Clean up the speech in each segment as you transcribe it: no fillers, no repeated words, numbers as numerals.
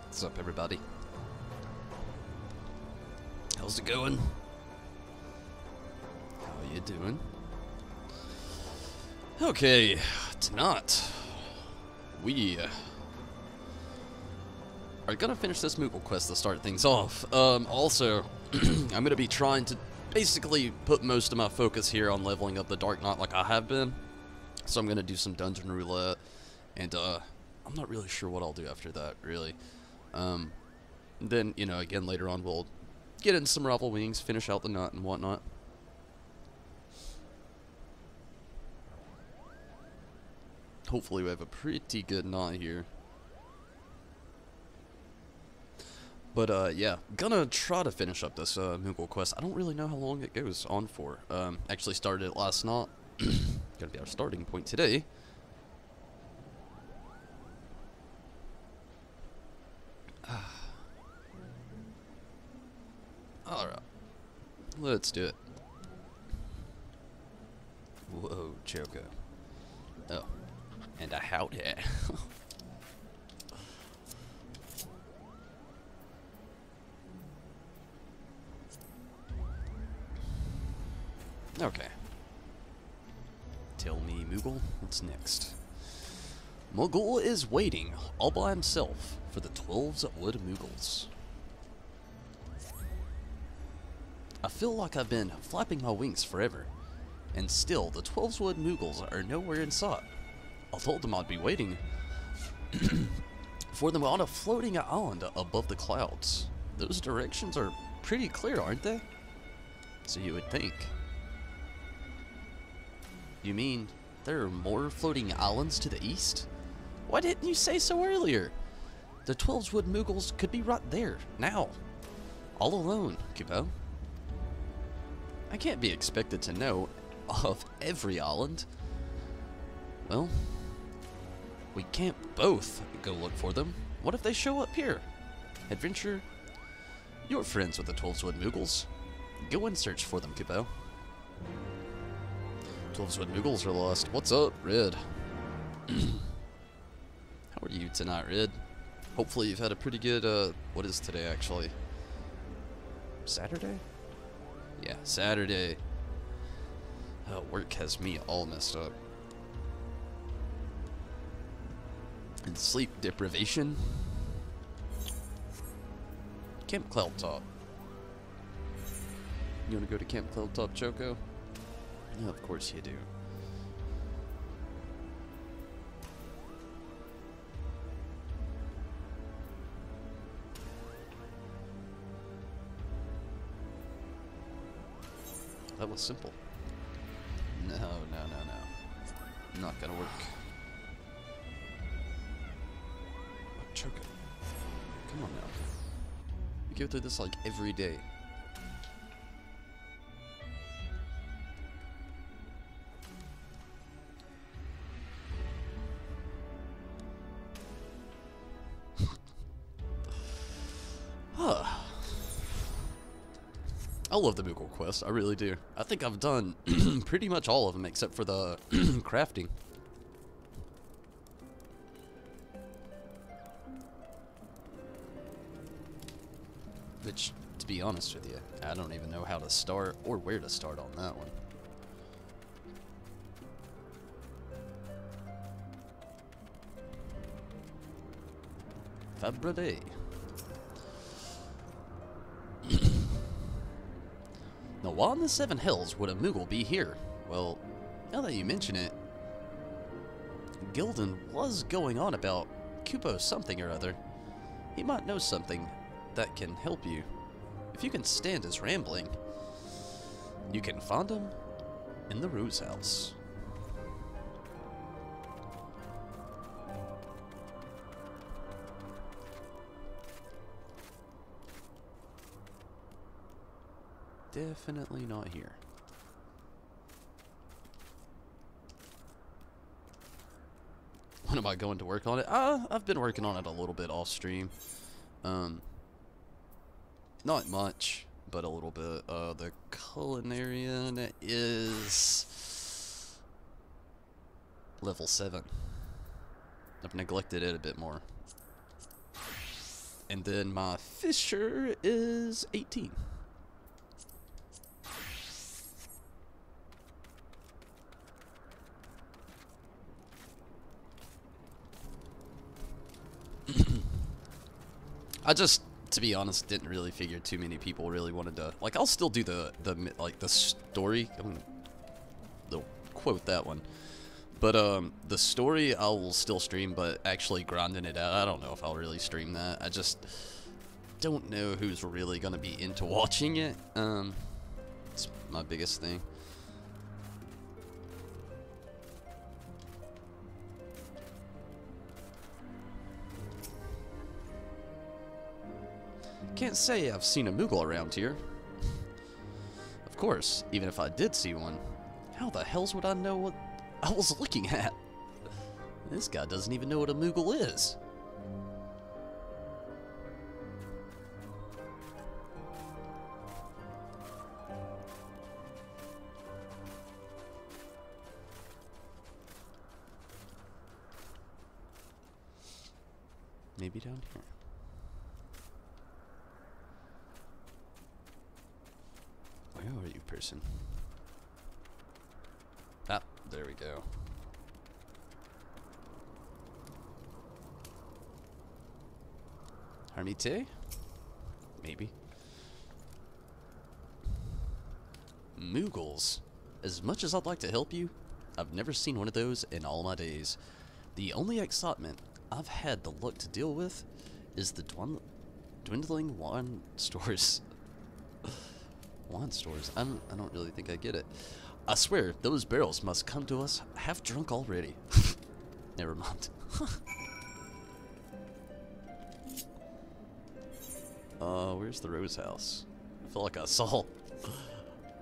What's up, everybody? How's it going? How you doing? Okay, tonight we are gonna finish this moogle quest to start things off. Also, I'm gonna be trying to basically put most of my focus here on leveling up the Dark Knight like I have been. So I'm gonna do some dungeon roulette, and I'm not really sure what I'll do after that, really. Then, you know, again later on we'll get in some Rival Wings, finish out the nut and whatnot. Hopefully we have a pretty good knot here. But yeah, gonna try to finish up this moogle quest. I don't really know how long it goes on for. Actually started it last night. Gonna be our starting point today. Alright. Let's do it. Whoa, Choco. Oh. And a howdy. Okay. Tell me, Moogle, what's next? Moogle is waiting, all by himself, for the 12's wood Moogles. I feel like I've been flapping my wings forever, and still the 12's wood Moogles are nowhere in sight. I told them I'd be waiting for them on a floating island above the clouds. Those directions are pretty clear, aren't they? So you would think. You mean there are more floating islands to the east? Why didn't you say so earlier? The 12's wood Moogles could be right there, now. All alone, Kupo. I can't be expected to know of every island. Well, we can't both go look for them. What if they show up here? Adventure, you're friends with the 12's wood Moogles. Go and search for them, Kupo. 12's wood Moogles are lost. What's up, Red? How are you tonight, Red? Hopefully you've had a pretty good, what is today, actually? Saturday? Yeah, Saturday. Work has me all messed up. And sleep deprivation. Camp Cloud Top. You wanna go to Camp Cloud Top, Choco? Yeah, of course you do. That was simple. No. Not gonna work. Oh, Choco. Come on now. We go through this like every day. I love the Moogle quest, I really do. I think I've done pretty much all of them except for the crafting. Which, to be honest with you, I don't even know how to start or where to start on that one. Fabre Day. Now, why in the Seven Hells would a Moogle be here? Well, now that you mention it, Gildan was going on about Kupo something or other. He might know something that can help you. If you can stand his rambling, you can find him in the Rose House. Definitely not here. When am I going to work on it? I've been working on it a little bit off stream. Not much, but a little bit. The Culinarian is level 7. I've neglected it a bit more. And then my Fisher is 18. I just, to be honest, didn't really figure too many people really wanted to, like, I'll still do the story. I'm gonna they'll quote that one. But the story I will still stream, but actually grinding it out, I don't know if I'll really stream that. I just don't know who's really gonna be into watching it. It's my biggest thing. Can't say I've seen a moogle around here. Of course, even if I did see one, how the hells would I know what I was looking at? This guy doesn't even know what a moogle is. Maybe down here. Where are you, person? Ah, there we go. Hermite? Maybe. Moogles. As much as I'd like to help you, I've never seen one of those in all my days. The only excitement I've had the luck to deal with is the dwindling wine stores. Wine stores? I don't really think I get it. I swear, those barrels must come to us half drunk already. Never mind. Where's the Rose House? I feel like I saw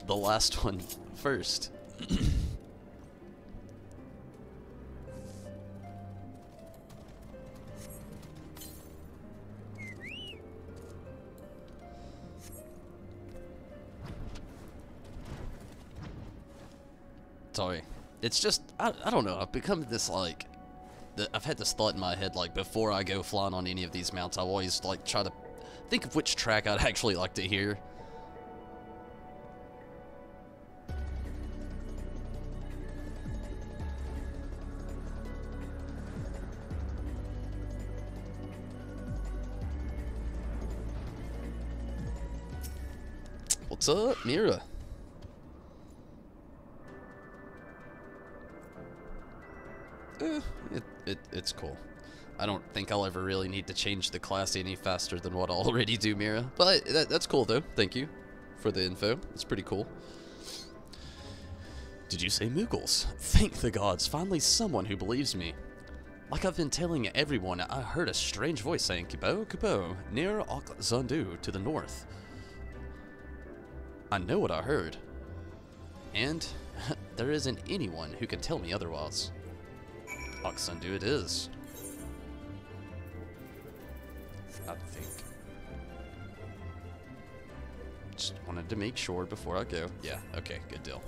the last one first. Sorry. It's just, I don't know, I've become this, like, I've had this thought in my head, like, before I go flying on any of these mounts, I always, like, try to think of which track I'd actually like to hear. What's up, Mira? It's cool. I don't think I'll ever really need to change the class any faster than what I already do, Mira. But that's cool, though. Thank you for the info. It's pretty cool. Did you say moogles? Thank the gods, finally someone who believes me. Like I've been telling everyone, I heard a strange voice saying, Kupo, Kupo, near XIV to the north. I know what I heard. And there isn't anyone who can tell me otherwise. XIV it is. I think. Just wanted to make sure before I go. Yeah, okay, good deal.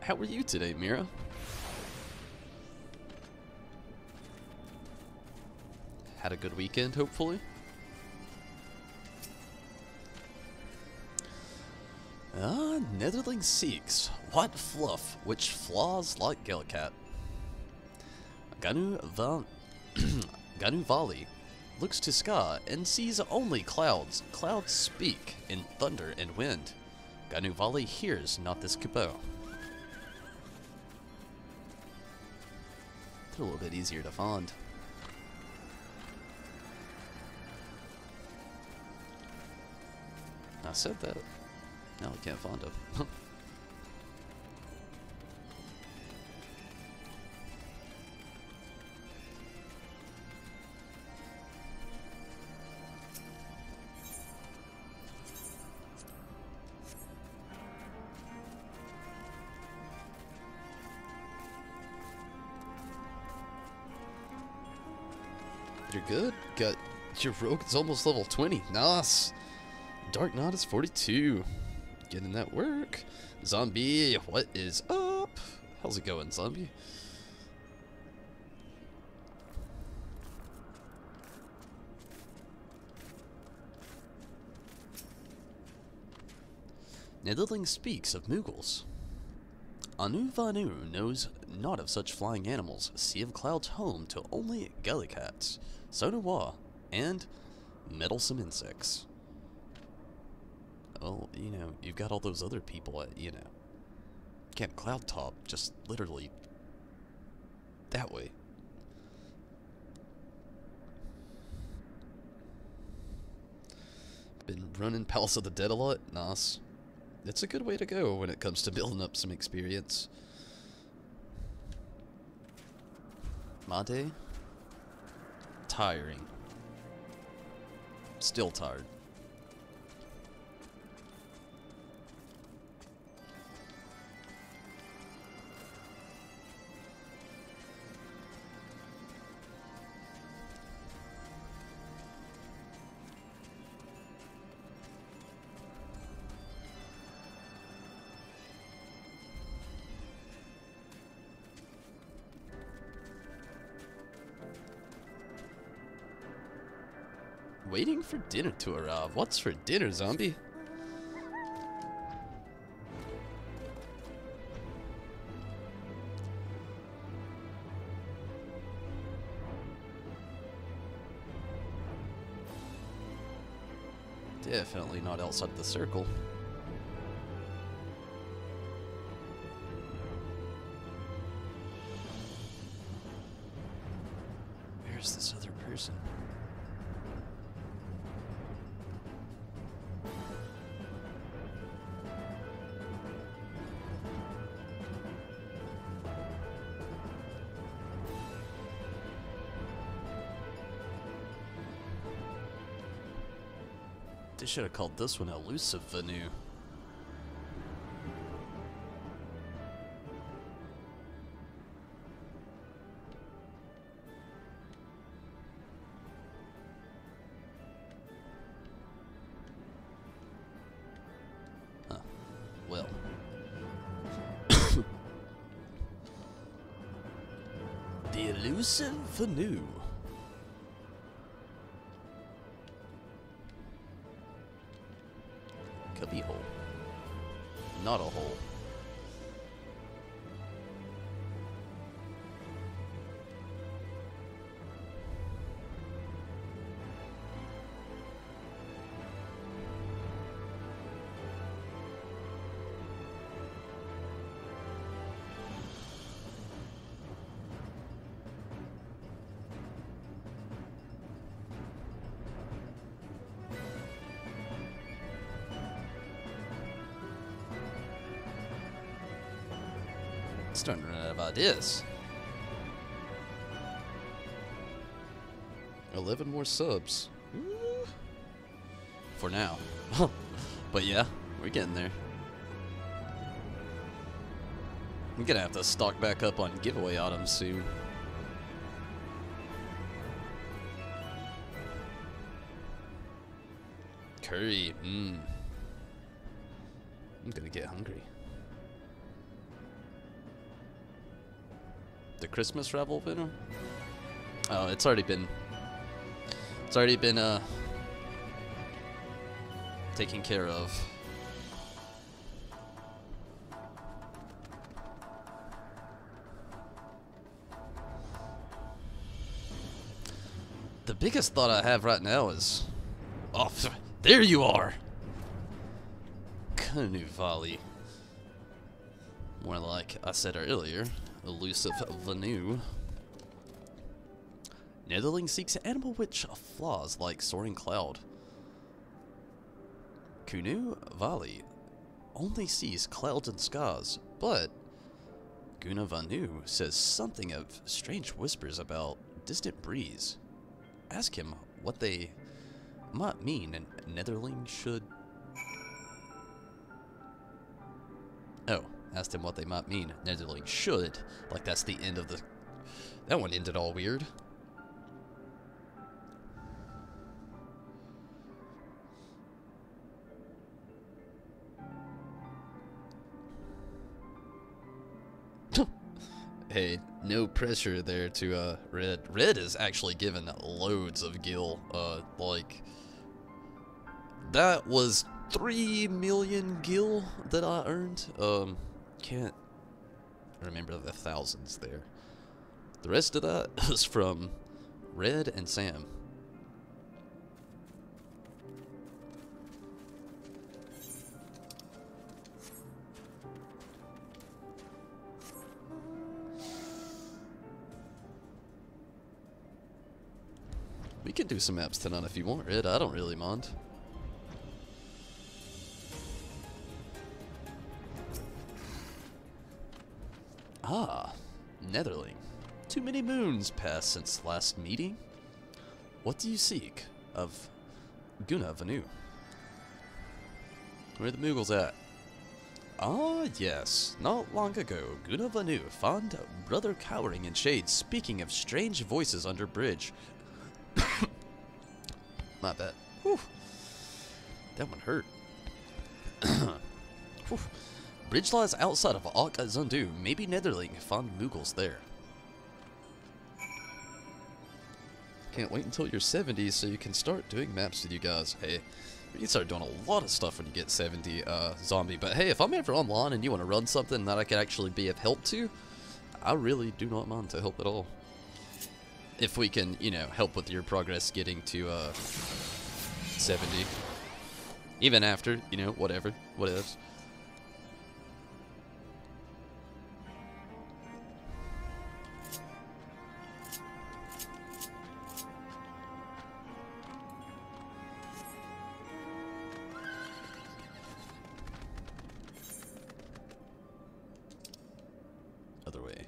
How were you today, Mira? Had a good weekend, hopefully. Ah, Netherling Seeks. What fluff, which flaws like Gelcat. Ganu Vali looks to sky and sees only clouds. Clouds speak in thunder and wind. Ganu Vali hears not this Kupo. They're a little bit easier to find. I said that. Now I can't find him. You're good. Got your rogue is almost level 20. Nice. Dark Knot is 42. Getting that work. Zombie, what is up? How's it going, zombie? Netherling speaks of moogles. Anu Vanu knows not of such flying animals. Sea of Clouds home to only gullycats, sonawa, and meddlesome insects. Well, you know, you've got all those other people at, you know, Camp Cloud Top, just literally that way. Been running Palace of the Dead a lot? Nice. It's a good way to go when it comes to building up some experience. My day? Tiring. Still tired. Waiting for dinner to arrive. What's for dinner, zombie? Definitely not outside the circle. Where's this other person? They should have called this one Elusive Vanu. Huh. Well. The Elusive Vanu. Cubby hole. Not a hole. Starting to run out of ideas. 11 more subs. Woo. For now. But yeah, we're getting there. I'm gonna have to stock back up on giveaway items soon. Curry, I'm gonna get hungry. The Christmas Revel Venom? Oh, it's already been taken care of. The biggest thought I have right now is, oh, there you are, Canoe Valley. More like I said earlier. Elusive Vanu. Netherling seeks an animal which flaws like soaring cloud. Kunu Valley only sees clouds and skies, but Guna Vanu says something of strange whispers about distant breeze. Ask him what they might mean, and Netherling should... Oh. Asked him what they might mean. Netherling should. Like that's the end of the... That one ended all weird. hey, no pressure there to Red. Red is actually given loads of gil. Like that was 3 million gil that I earned. Can't remember the thousands there. The rest of that was from Red and Sam. We can do some maps tonight if you want, Red. I don't really mind. Ah, Netherling. Too many moons passed since last meeting. What do you seek of Guna Vanu? Where are the Moogles at? Ah, yes. Not long ago, Guna Vanu found brother cowering in shade, speaking of strange voices under bridge. My bad. Whew. That one hurt. Bridge lies outside of XIV. Maybe Netherling found Moogles there. Can't wait until you're 70 so you can start doing maps with you guys. Hey, you can start doing a lot of stuff when you get 70, zombie. But hey, if I'm ever online and you want to run something that I can actually be of help to, I really do not mind to help at all. If we can, you know, help with your progress getting to 70. Even after, you know, whatever. What is. Other way.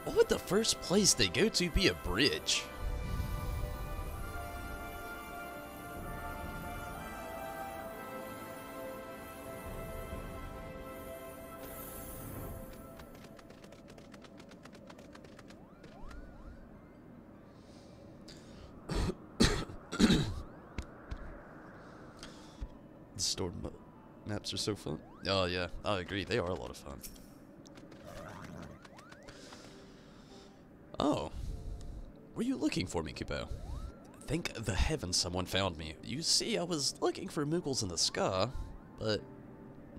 What would the first place they go to be a bridge? The storm maps are so fun. Oh yeah, I agree. They are a lot of fun. Oh, were you looking for me, Kupo? Thank the heavens someone found me. You see, I was looking for Moogles in the sky, but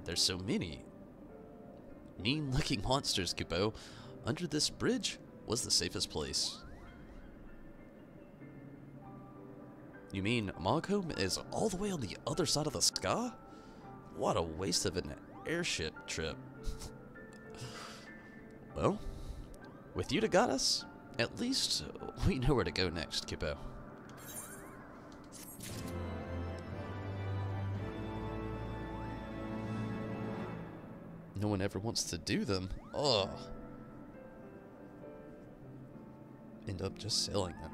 there's so many. Mean-looking monsters, Kupo. Under this bridge was the safest place. You mean Mogcombe is all the way on the other side of the sky? What a waste of an airship trip. Well, with you to guide us, at least we know where to go next, Kupo. No one ever wants to do them. Oh. End up just selling them.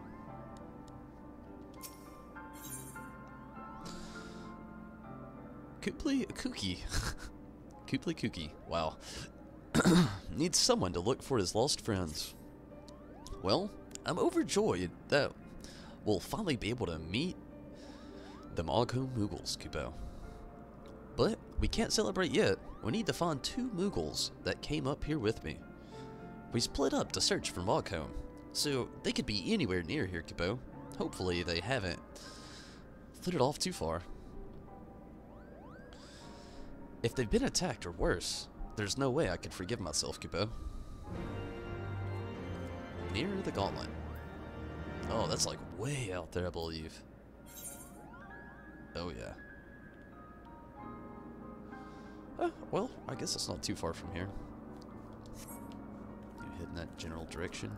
Koopley Kooky. Koopley Kooky. Wow. Needs someone to look for his lost friends. Well, I'm overjoyed that we'll finally be able to meet the Mogcombe Moogles, Kupo. But we can't celebrate yet. We need to find 2 Moogles that came up here with me. We split up to search for Mogcombe, so they could be anywhere near here, Kupo. Hopefully they haven't flitted off too far. If they've been attacked or worse, there's no way I could forgive myself, Kupo. Near the gauntlet. Oh, that's like way out there, I believe. Oh, yeah. Well, I guess it's not too far from here. You head in that general direction.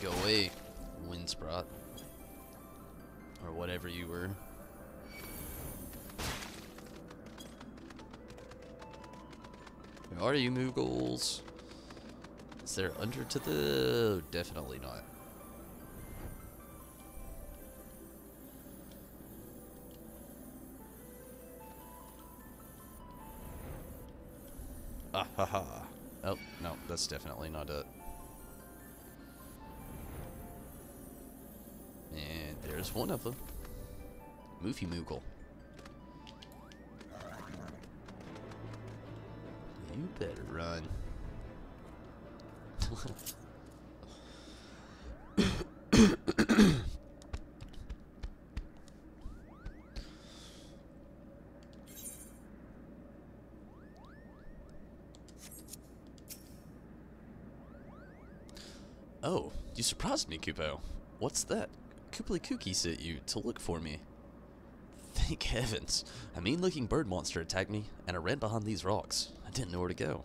Go away, Windsprot. Or whatever you were. Where are you, Moogles? Is there under to the... Definitely not. Ah ha ha. Oh, no, that's definitely not it. And there's one of them. Moofy Moogle. You better run. Oh, you surprised me, Kupo. What's that? Kooply Kooky sent you to look for me. Thank heavens. A mean-looking bird monster attacked me, and I ran behind these rocks. I didn't know where to go.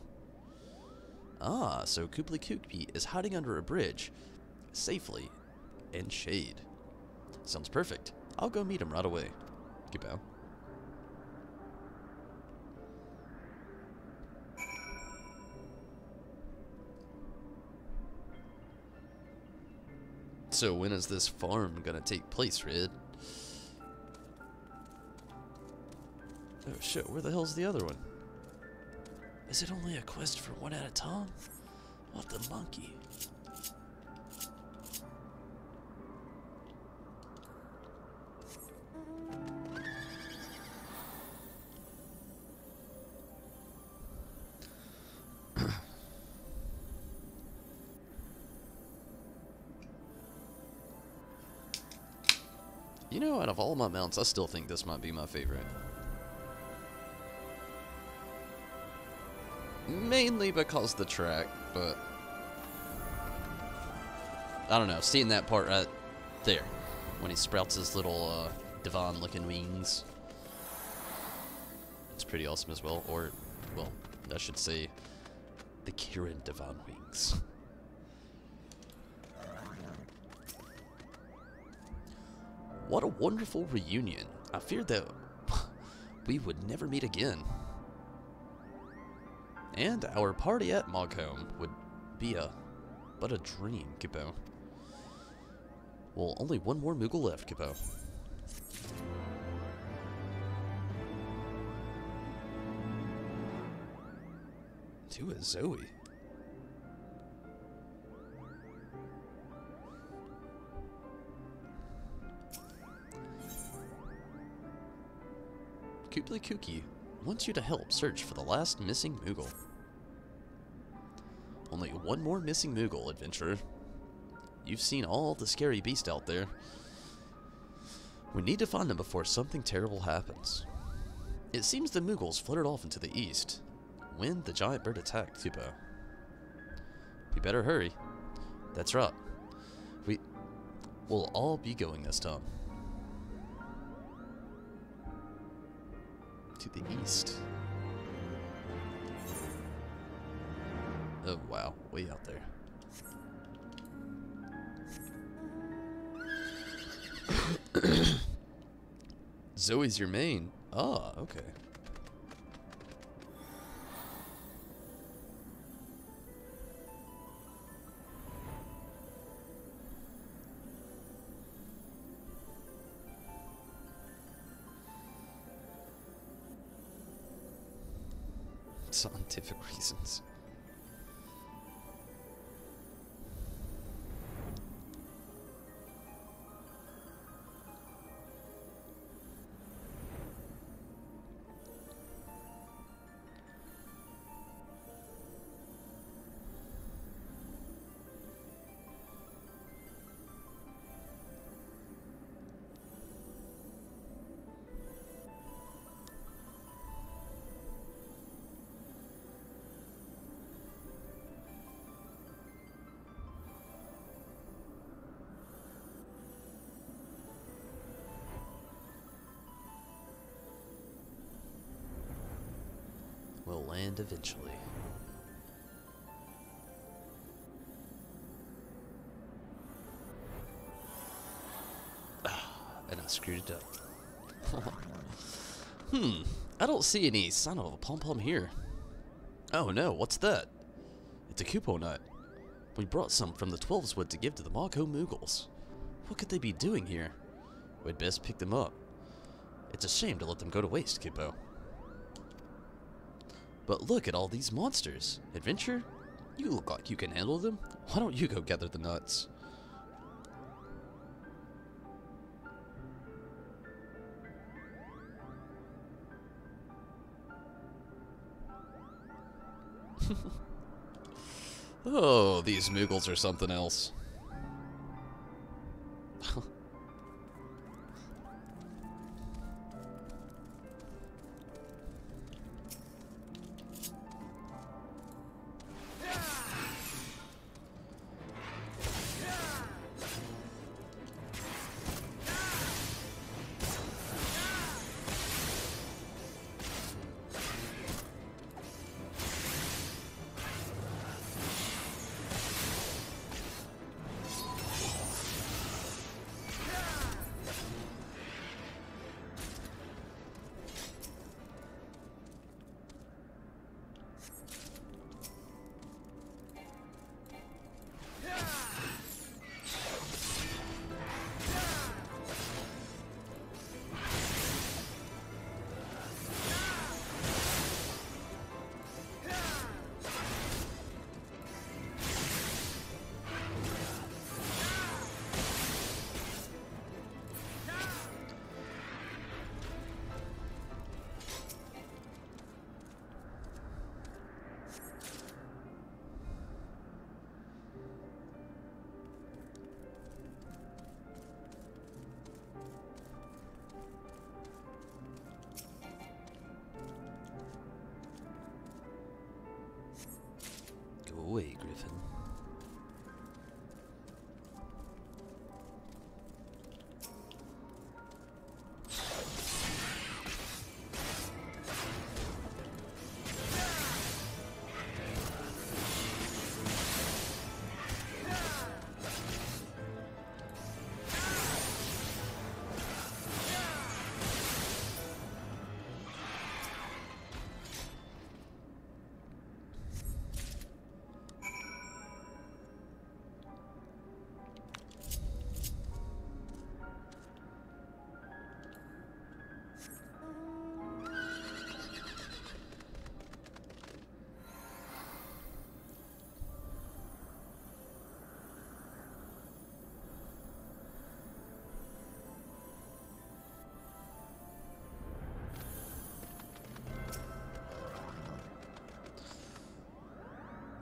Ah, so Kooply Kooky is hiding under a bridge, safely, in shade. Sounds perfect. I'll go meet him right away. Kupo. So when is this farm gonna take place, Red? Oh shit, where the hell's the other one? Is it only a quest for one at a time? What the monkey? You know, out of all my mounts, I still think this might be my favorite. Mainly because the track, but I don't know, seeing that part right there, when he sprouts his little divine-looking wings. It's pretty awesome as well, or, well, I should say, the Kirin divine wings. What a wonderful reunion. I feared that we would never meet again. And our party at Moghome would be but a dream, Kupo. Well, only one more Moogle left, Kupo. To a Zoe. Kooply Kooky wants you to help search for the last missing Moogle. Only one more missing Moogle, adventurer. You've seen all the scary beasts out there. We need to find them before something terrible happens. It seems the Moogles fluttered off into the east when the giant bird attacked Kupo. We better hurry. That's right. We'll all be going this time. To the east. Oh wow, way out there. Zoe's your main. Ah, okay. Scientific reasons. We'll land eventually. and I screwed it up. I don't see any sign of a pom-pom here. Oh no, what's that? It's a Kupo nut. We brought some from the 12's wood to give to the Mako Moogles. What could they be doing here? We'd best pick them up. It's a shame to let them go to waste, Kupo. But look at all these monsters. Adventure? You look like you can handle them. Why don't you go gather the nuts? Oh, these Moogles are something else. Go away, Griffin.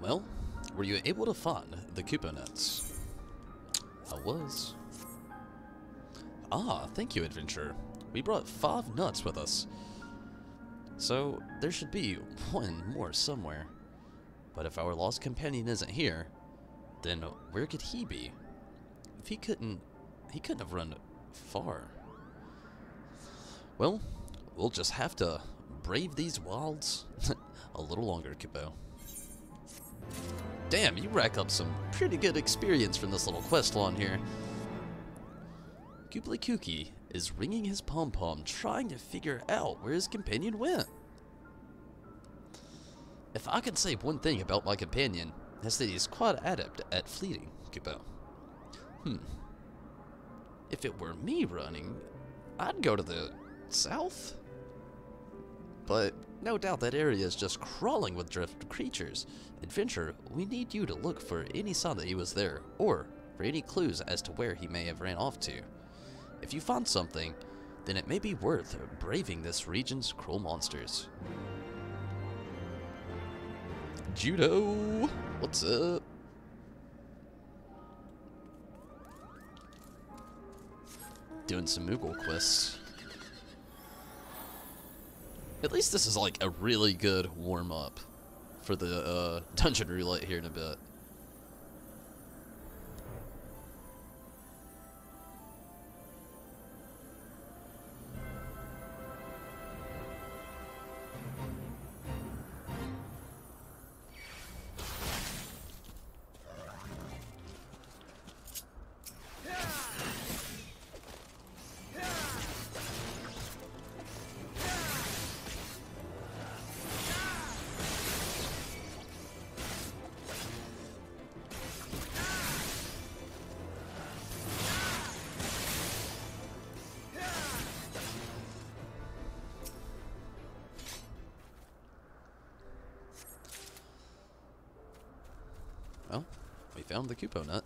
Well, were you able to find the Kupo nuts? I was. Ah, thank you, adventurer. We brought 5 nuts with us. So, there should be one more somewhere. But if our lost companion isn't here, then where could he be? If he couldn't have run far. Well, we'll just have to brave these wilds a little longer, Kupo. Damn, you rack up some pretty good experience from this little quest line here. Kublai Kuki is ringing his pom-pom, trying to figure out where his companion went. If I could say one thing about my companion, it's that he's quite adept at fleeing, Kupo. If it were me running, I'd go to the south. But no doubt that area is just crawling with drift creatures. Adventurer, we need you to look for any sign that he was there, or for any clues as to where he may have ran off to. If you find something, then it may be worth braving this region's cruel monsters. Judo! What's up? Doing some Moogle quests. At least this is like a really good warm-up for the dungeon roulette here in a bit. Well, we found the Kupo nut.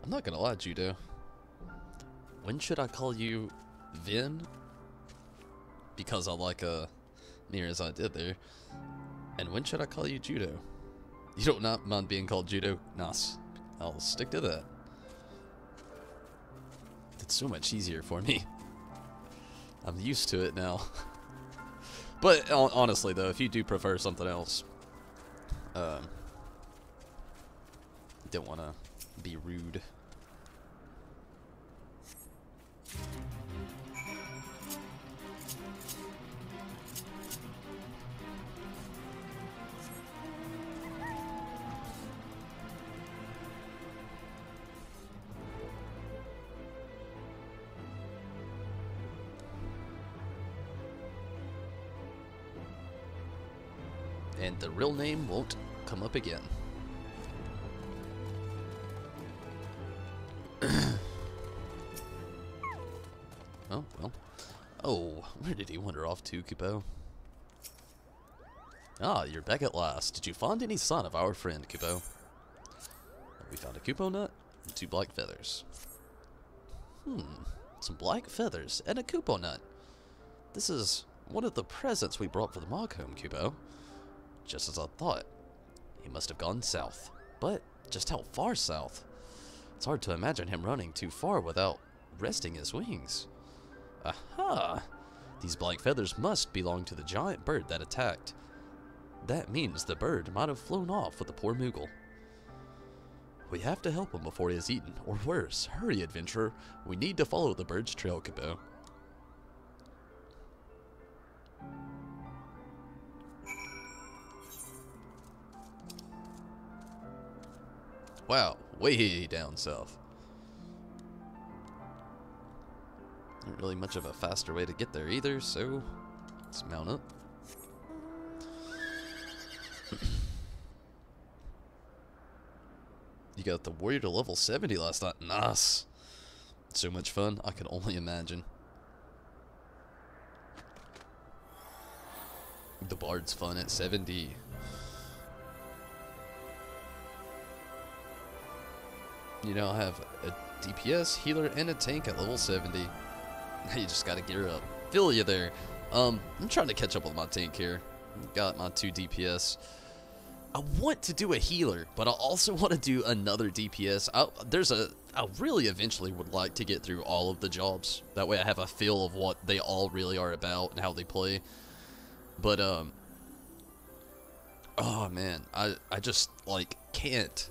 I'm not gonna lie, Judo. When should I call you Vin? Because I like near as I did there. And when should I call you Judo? You don't not mind being called Judo? Nice. I'll stick to that. It's so much easier for me. I'm used to it now. But honestly though, if you do prefer something else, don't want to be rude. And the real name won't come up again. Oh, well. Oh, where did he wander off to, Kupo? Ah, you're back at last. Did you find any sign of our friend, Kupo? We found a Kupo nut and 2 black feathers. Some black feathers and a Kupo nut. This is one of the presents we brought for the Mog home, Kupo. Just as I thought. He must have gone south. But just how far south? It's hard to imagine him running too far without resting his wings. Aha! These black feathers must belong to the giant bird that attacked. That means the bird might have flown off with the poor moogle. We have to help him before he is eaten, or worse. Hurry, adventurer. We need to follow the bird's trail, Kupo. Wow, way down south. Not really much of a faster way to get there either, so let's mount up. You got the warrior to level 70 last night. Nice. So much fun, I can only imagine. The bard's fun at 70. You know, I have a DPS, healer, and a tank at level 70. You just gotta gear up. Feel you there. I'm trying to catch up with my tank here. Got my 2 DPS. I want to do a healer, but I also want to do another DPS. I really eventually would like to get through all of the jobs. That way I have a feel of what they all really are about and how they play. But, oh man, I just, like, can't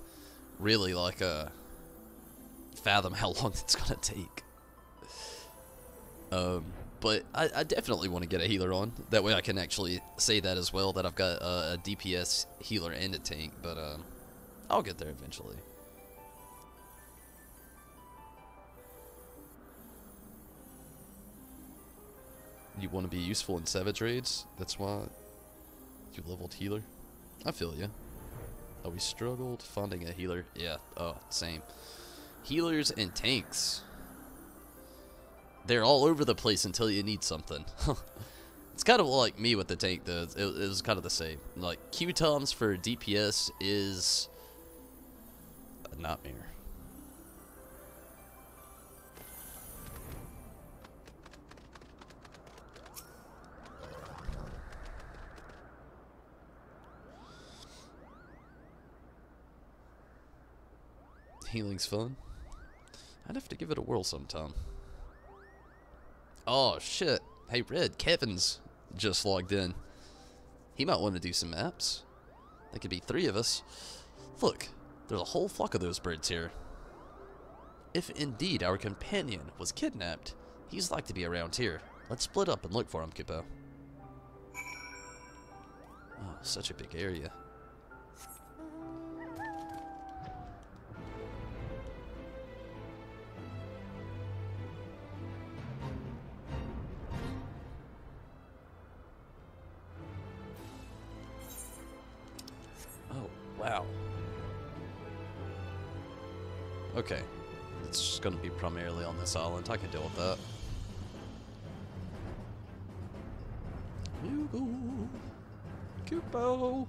really, like, fathom how long it's gonna take. But I definitely want to get a healer on. That way I can actually say that as well, that I've got a DPS, healer, and a tank. But I'll get there eventually. You want to be useful in savage raids? That's why you leveled healer? I feel you. Oh, we struggled finding a healer. Yeah, same. Healers and tanks. They're all over the place until you need something. It's kind of like me with the tank, though. It was kind of the same. Like, Q-Toms for DPS is a nightmare. Healing's fun. I'd have to give it a whirl sometime. Oh, shit. Hey, Red, Kevin's just logged in. He might want to do some maps. There could be 3 of us. Look, there's a whole flock of those birds here. If indeed our companion was kidnapped, he's like to be around here. Let's split up and look for him, Kupo. Oh, such a big area. Oh, wow. Okay. It's just going to be primarily on this island. I can deal with that. Moogle. Kupo.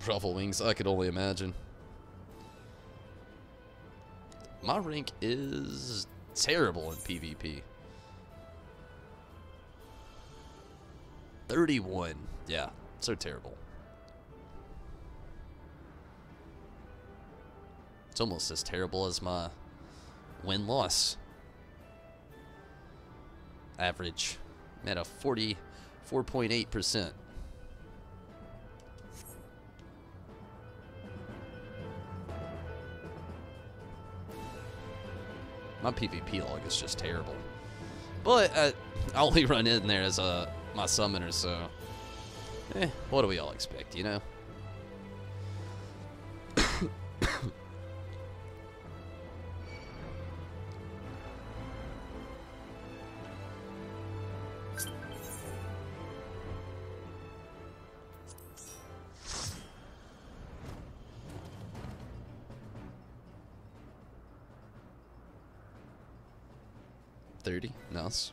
Ruffle wings, I could only imagine. My rank is terrible in PvP. 31. Yeah, so terrible. It's almost as terrible as my win-loss average. I'm at a 44.8%. My PvP log is just terrible. But I only run in there as my summoner, so what do we all expect, you know? Nice.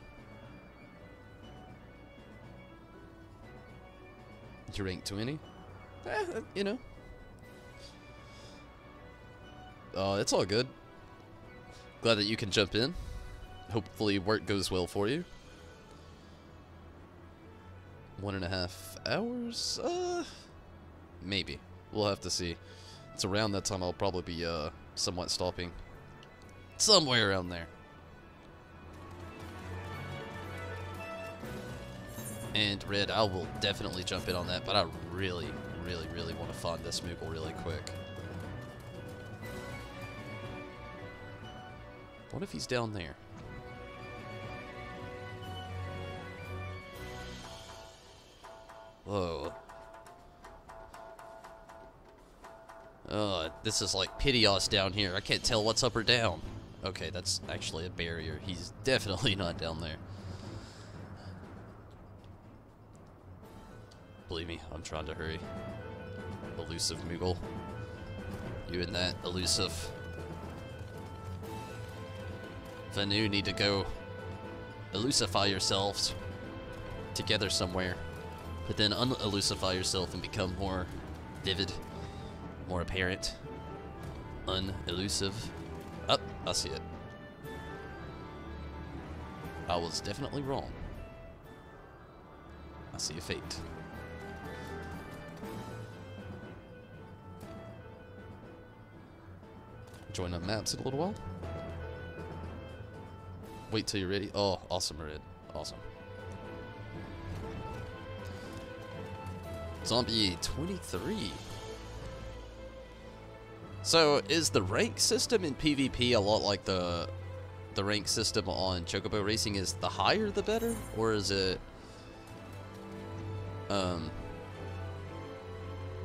You rank 20? You know. It's all good. Glad that you can jump in. Hopefully work goes well for you. 1.5 hours? Maybe. We'll have to see. It's around that time I'll probably be somewhat stopping. Somewhere around there. And Red, I will definitely jump in on that, but I really want to find this moogle really quick. What if he's down there? Whoa. This is like Piteos down here. I can't tell what's up or down. Okay, that's actually a barrier. He's definitely not down there. Believe me, I'm trying to hurry. Elusive moogle. You and that elusive Vanu need to go elusify yourselves together somewhere, but then unelusify yourself and become more vivid, more apparent, unelusive. Oh, I see it. I was definitely wrong. I see a fate. Join up maps in a little while. Wait till you're ready. Oh, awesome, Red. Awesome. Zombie 23. So, is the rank system in PvP a lot like the rank system on Chocobo Racing? Is the higher the better? Or is it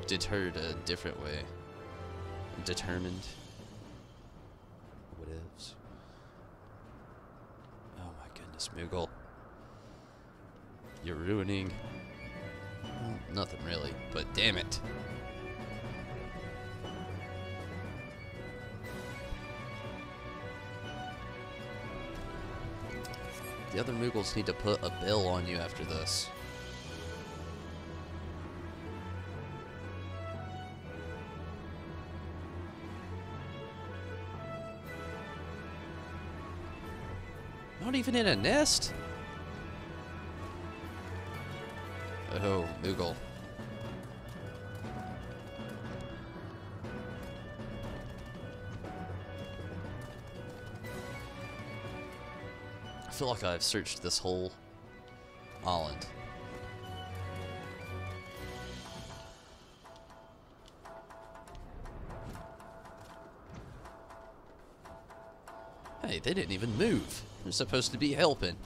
deterred a different way? Determined? Whatevs. Oh my goodness, Moogle. You're ruining... well, nothing really, but damn it. The other Moogles need to put a bill on you after this. Not even in a nest? Oh, Moogle. feel like I've searched this whole island. Hey, they didn't even move. They're supposed to be helping.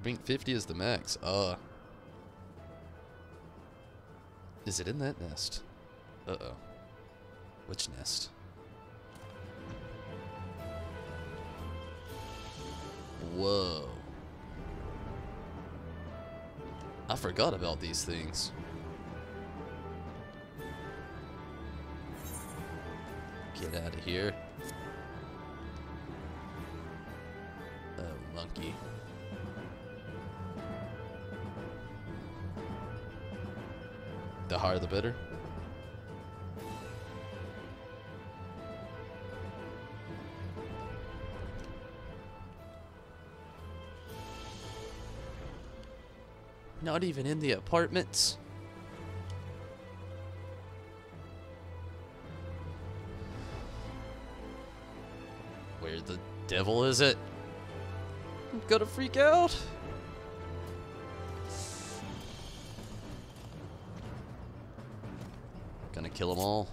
Rank 50 is the max. Is it in that nest? Uh-oh. Which nest? Whoa. I forgot about these things. Get out of here. Oh, monkey. The higher the better. Not even in the apartments. Where the devil is it? I'm gonna freak out. Gonna kill them all.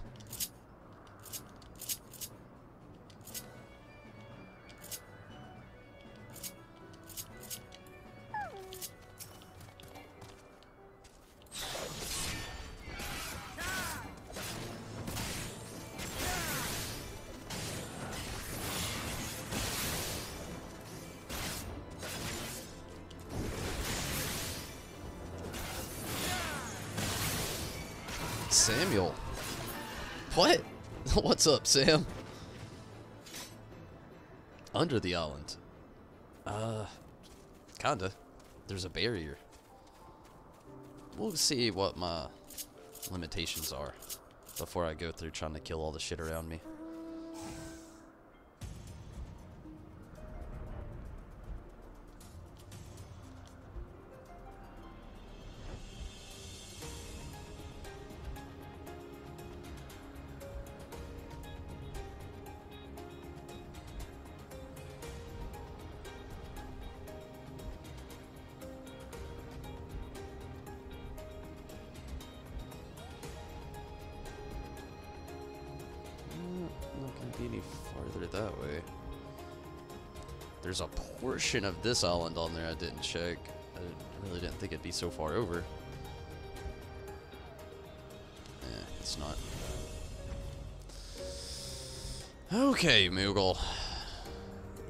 Samuel. What? What's up, Sam? Under the island. Kinda. There's a barrier. We'll see what my limitations are before I go through trying to kill all the shit around me. Not gonna be any farther that way. There's a portion of this island on there I didn't check. I really didn't think it'd be so far over. It's not. Okay, Moogle.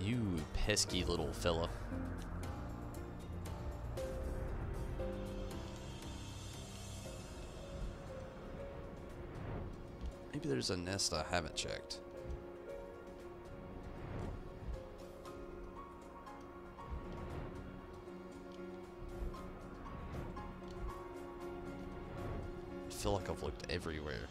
You pesky little fella. Maybe there's a nest I haven't checked. I feel like I've looked everywhere.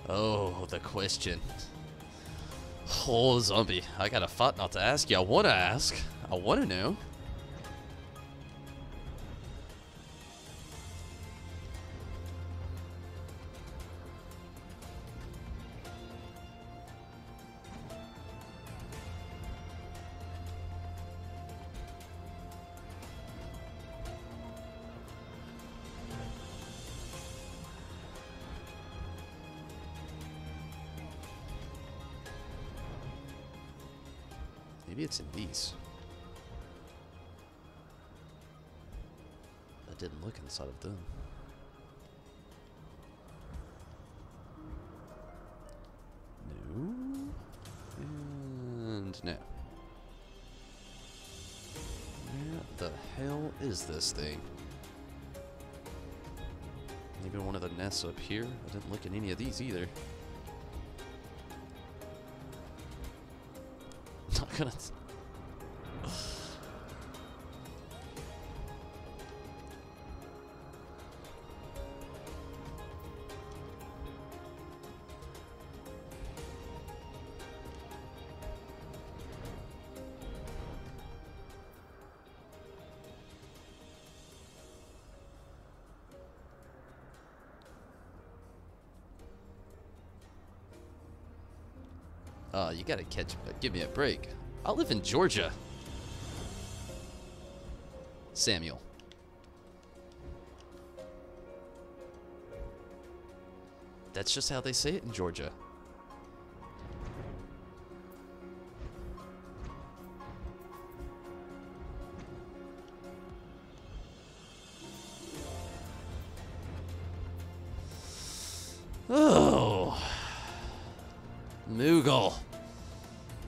Oh, the question. Oh, zombie. I gotta fight not to ask you. I wanna ask. I wanna know. Maybe it's in these. I didn't look inside of them. No. And no. Where the hell is this thing? Maybe one of the nests up here? I didn't look at any of these either. Not gonna You gotta give me a break. I live in Georgia. Samuel. That's just how they say it in Georgia. Oh. Moogle.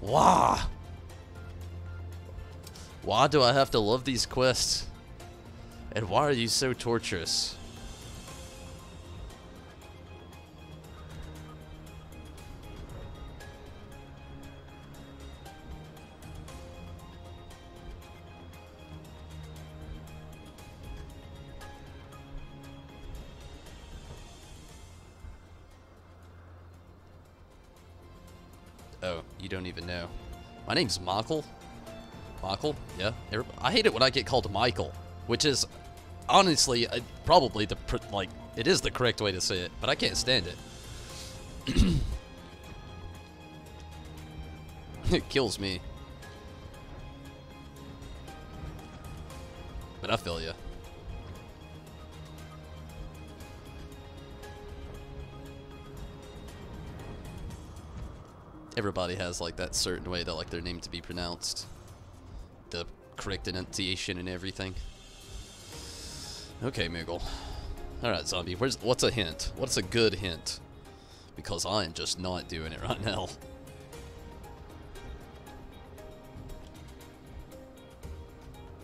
Why? Why do I have to love these quests? And why are you so torturous? Oh, you don't even know. My name's Michael. Michael? Yeah. I hate it when I get called Michael, which is honestly probably it is the correct way to say it, but I can't stand it. It kills me. But I feel ya. Everybody has like that certain way they like their name to be pronounced. The correct enunciation and everything. Okay, Moogle. Alright, zombie, what's a hint? What's a good hint? Because I am just not doing it right now.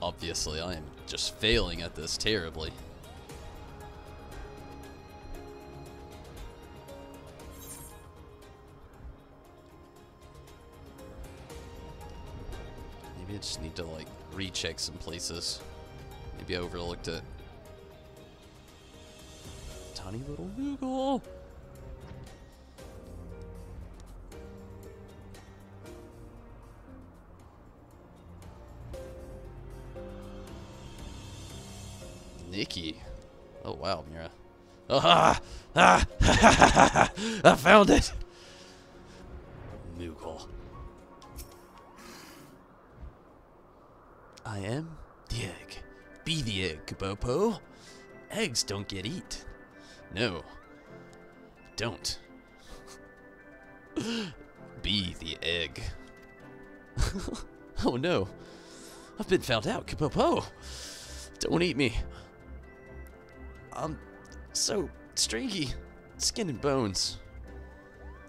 Obviously, I am just failing at this terribly. Maybe I just need to, like, recheck some places. Maybe I overlooked it. Tiny little Moogle! Nikki. Oh wow, Mira. Ah! Ah! I found it! Moogle. I am the egg. Be the egg, Kabopo. Eggs don't get eat. No. Don't. Be the egg. Oh no. I've been found out, Kabopo. Don't eat me. I'm so stringy. Skin and bones.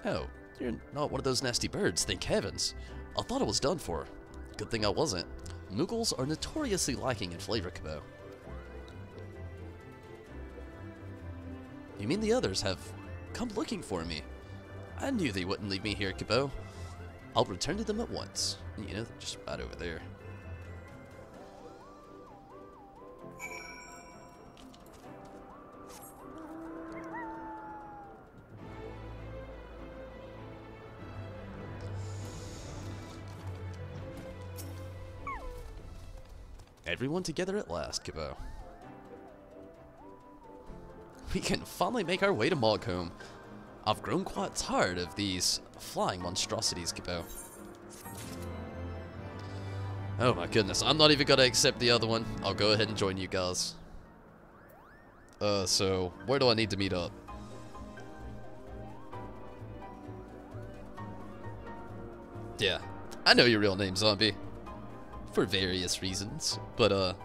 Oh, you're not one of those nasty birds, thank heavens. I thought I was done for. Good thing I wasn't. Moogles are notoriously lacking in flavor, Kabo. You mean the others have come looking for me? I knew they wouldn't leave me here, Kabo. I'll return to them at once. You know, just right over there. Everyone together at last, Kabo. We can finally make our way to Mogcombe. I've grown quite tired of these flying monstrosities, Kabo. Oh my goodness, I'm not even gonna accept the other one. I'll go ahead and join you guys. So, where do I need to meet up? Yeah, I know your real name, zombie. For various reasons, but,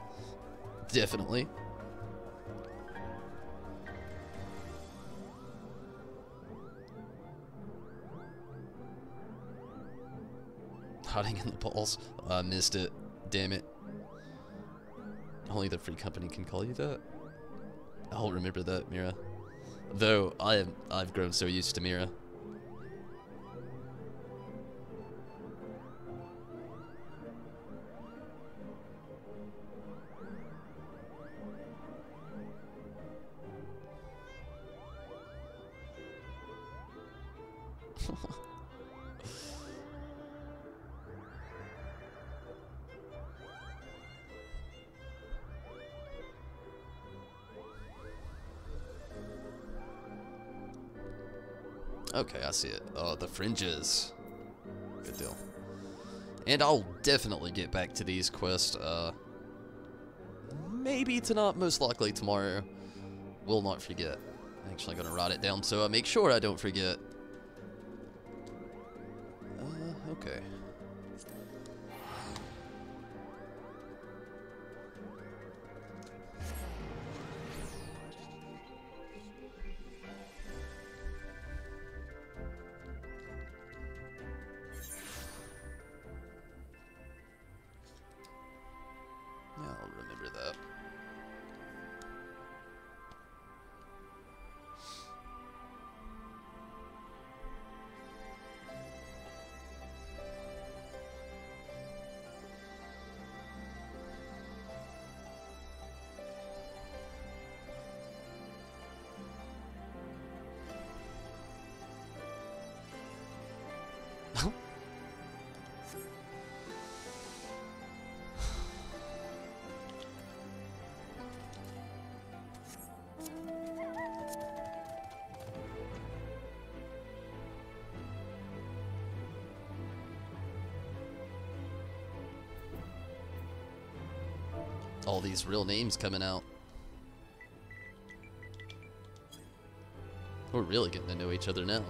definitely. Hiding in the balls. I missed it. Damn it. Only the free company can call you that. I'll remember that, Mira. Though, I've grown so used to Mira. Okay, I see it. Oh, the fringes. big deal. And I'll definitely get back to these quests, maybe tonight, most likely tomorrow. Will not forget. I'm actually gonna write it down so I make sure I don't forget. Okay. I'll remember that. All these real names coming out. We're really getting to know each other now.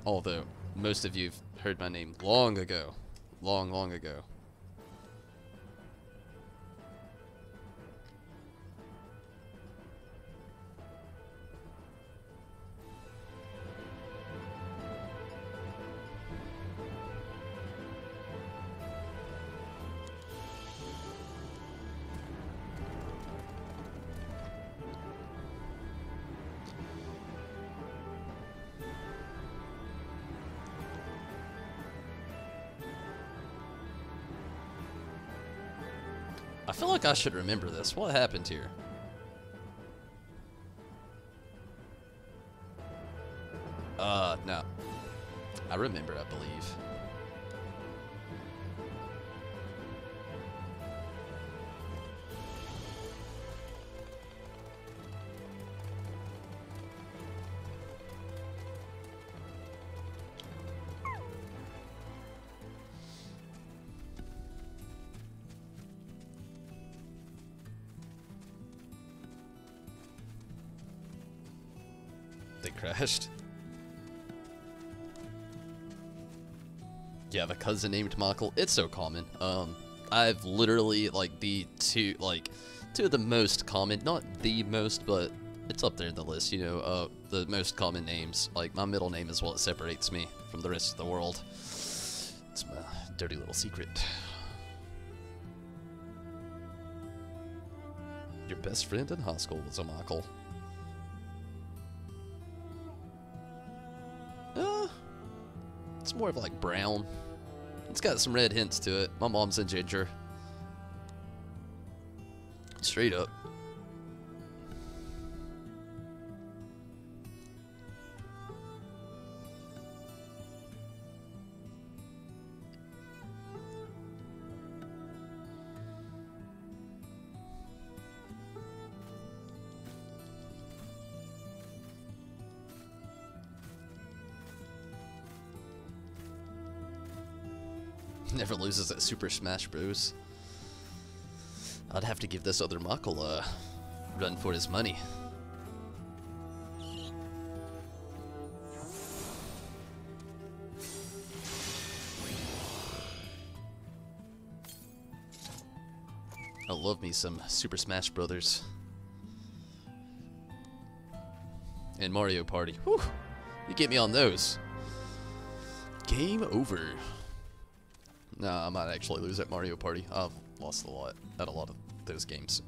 Although, most of you've heard my name long ago. Long, long ago. I feel like I should remember this. What happened here? No. I remember, I believe. They crashed. Yeah, the cousin named Michael. It's so common. I've literally like two of the most common, not the most, but it's up there in the list, you know, the most common names. Like my middle name is what separates me from the rest of the world. It's my dirty little secret. Your best friend in high school was a Michael. It's more of like brown. It's got some red hints to it. My mom's a ginger. Straight up. Never loses at Super Smash Bros. I'd have to give this other Michael a run for his money. I love me some Super Smash Brothers. And Mario Party. Whew! You get me on those. Game over. Nah, I might actually lose at Mario Party. I've lost a lot at a lot of those games.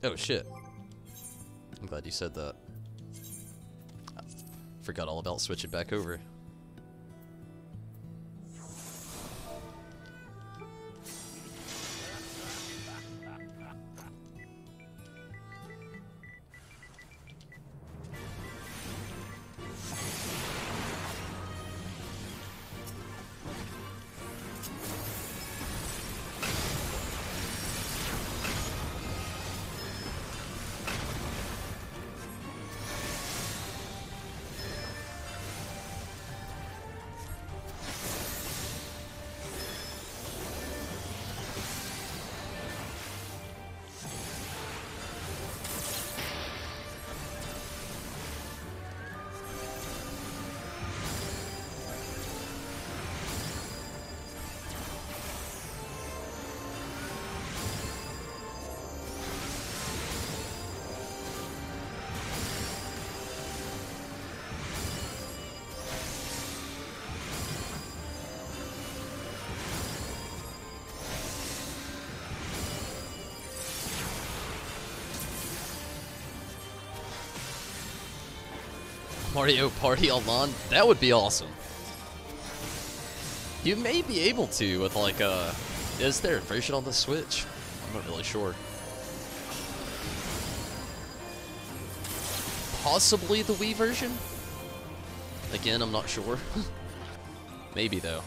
Oh shit. I'm glad you said that. Forgot all about switching back over. Mario Party Online? That would be awesome. You may be able to with like is there a version on the Switch? I'm not really sure. Possibly the Wii version? Again, I'm not sure. Maybe though.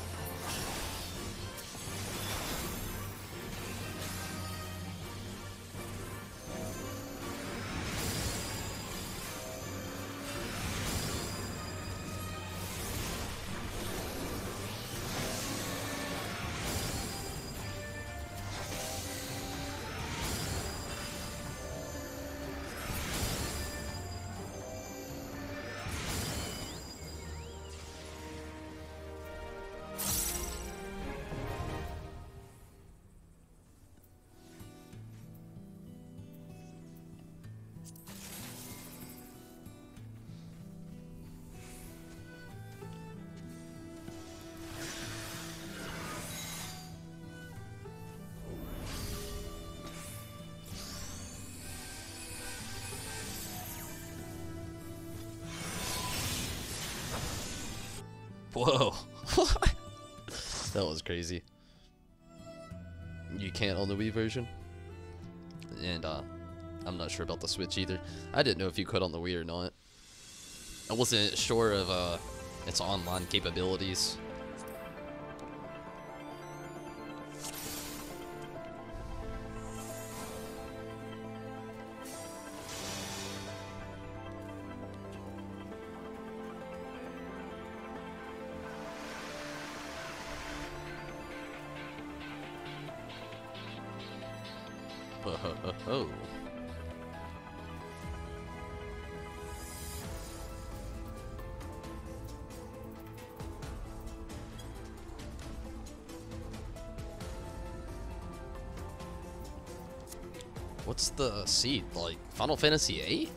Whoa. That was crazy. You can't on the Wii version? And I'm not sure about the Switch either. I didn't know if you could on the Wii or not. I wasn't sure of its online capabilities. Oh. What's the seed? Like Final Fantasy VIII?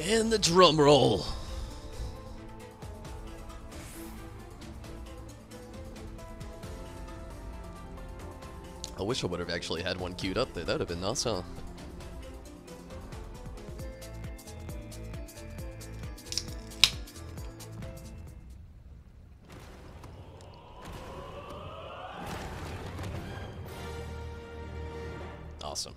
And the drum roll. I wish I would have actually had one queued up there. That would have been nice, huh? Awesome.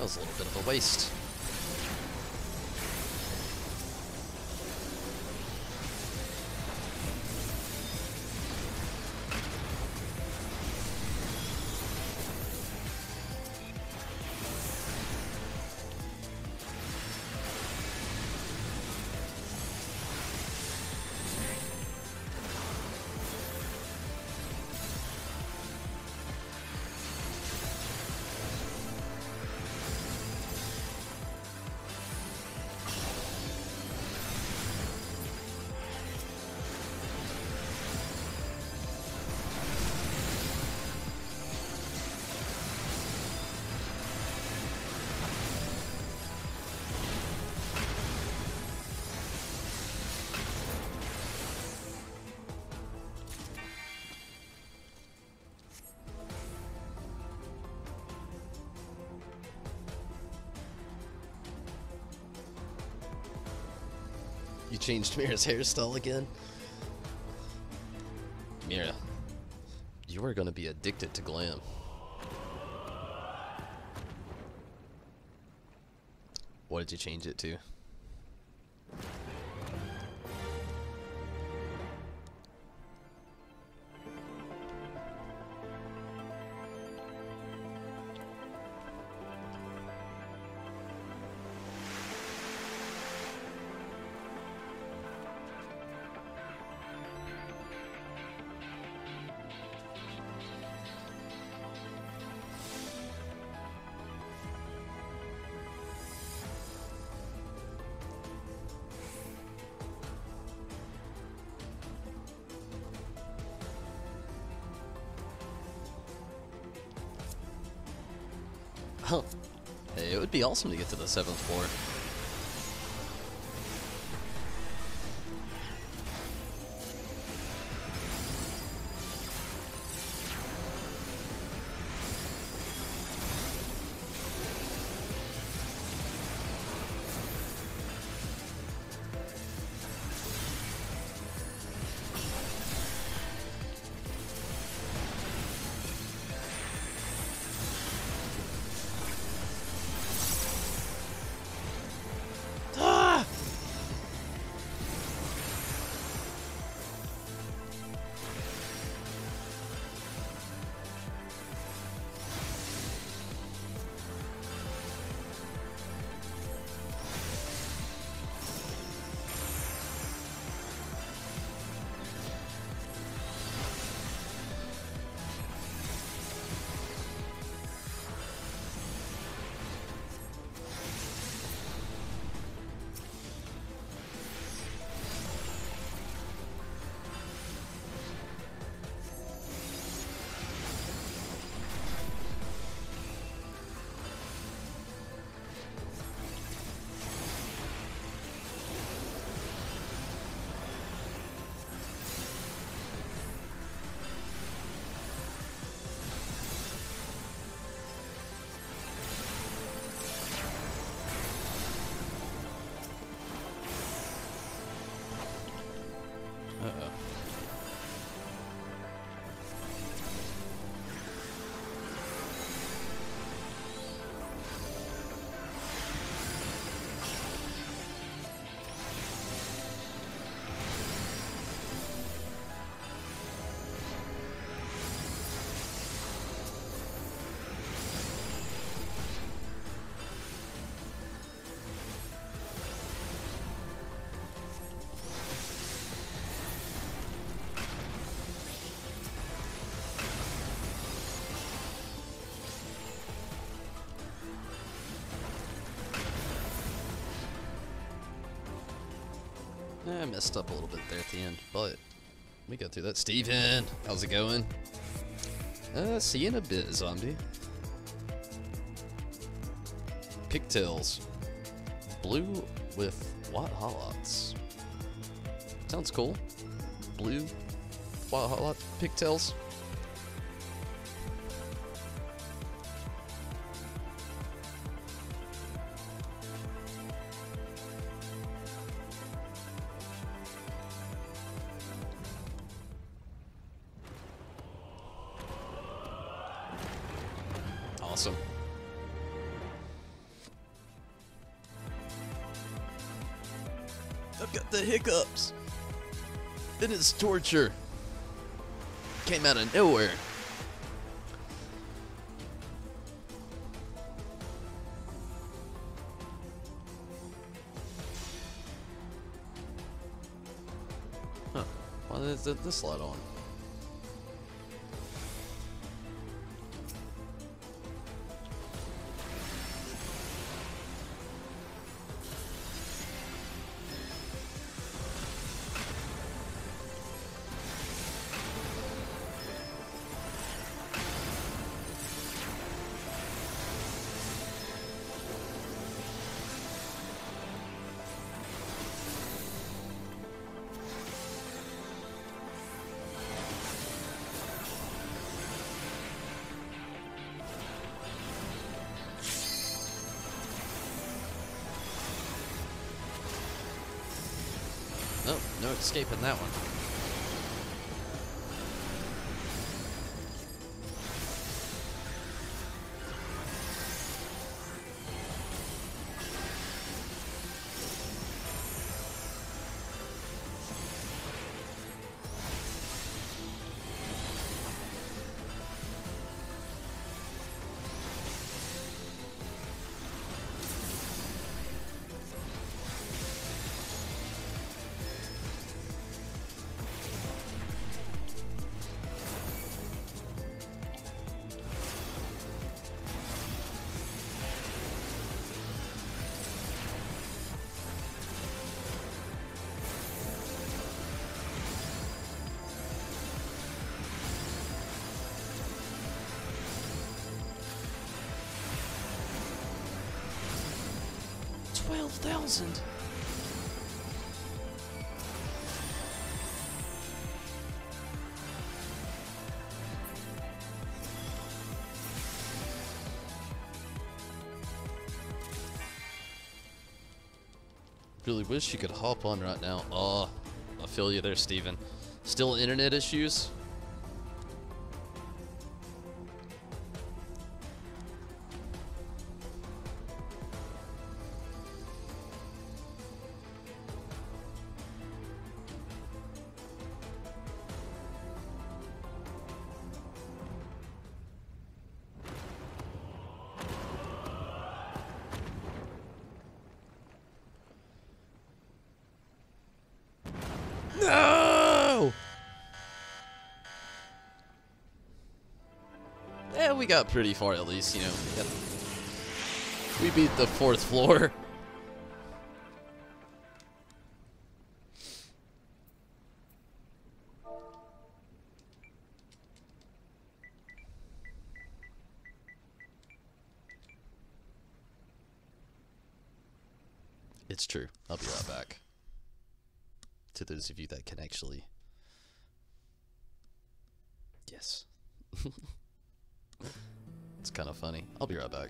was a little bit of a waste. You changed Mira's hairstyle again? Mira, you are gonna be addicted to glam. What did you change it to? Huh. Hey, it would be awesome to get to the 7th floor. Uh-oh. I messed up a little bit there at the end, but we got through that. Steven, how's it going? See you in a bit, zombie. Pigtails. Blue with white highlights. Sounds cool. Blue, white highlights, pigtails. Awesome. I've got the hiccups. It is torture. Came out of nowhere. Huh. Why is this light on? Oh, no escaping that one. $12,000. Really wish you could hop on right now. Oh, I feel you there, Steven. Still internet issues? No! Yeah, we got pretty far at least, you know. We beat the 4th floor. It's true. I'll be right back. To those of you that can actually... Yes. It's kind of funny. I'll be right back.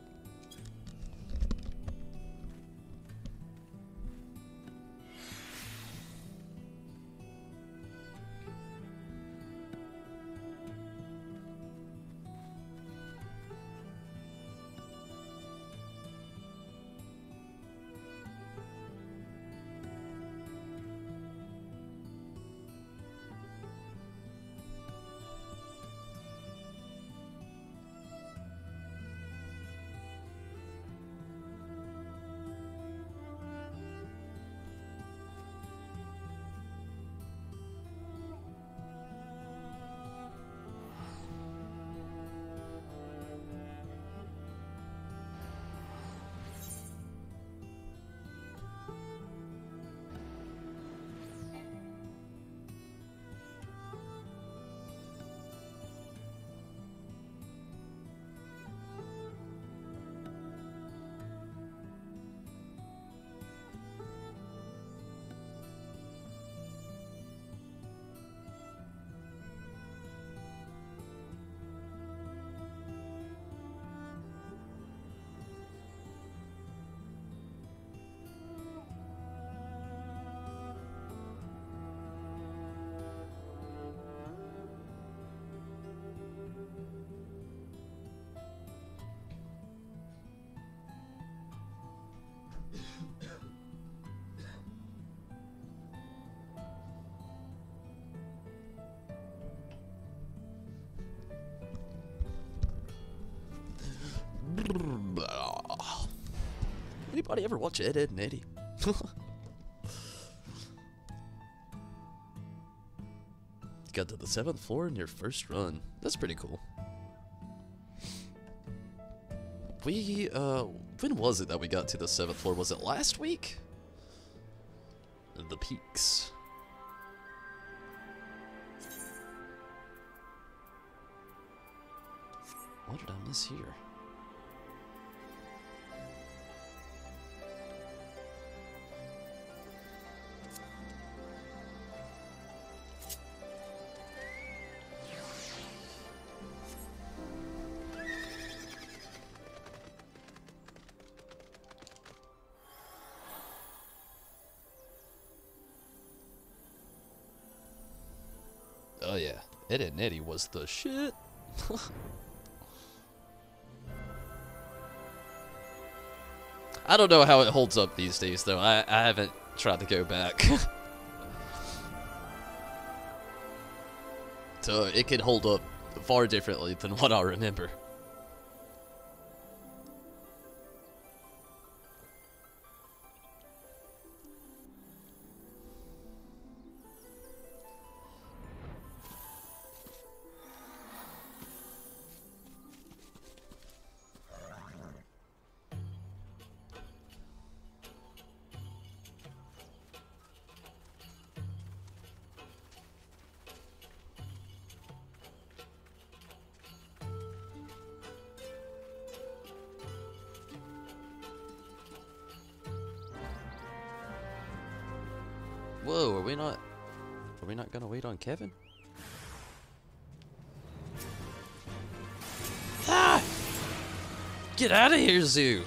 Anybody ever watch Ed, Ed, and Eddie? Got to the 7th floor in your first run. That's pretty cool. We, when was it that we got to the 7th floor? Was it last week? The peaks. What did I miss here? Oh yeah, Ed and Eddie was the shit. I don't know how it holds up these days though. I haven't tried to go back. So it could hold up far differently than what I remember. Whoa, are we not gonna wait on Kevin? Ah! Get out of here, Zoo!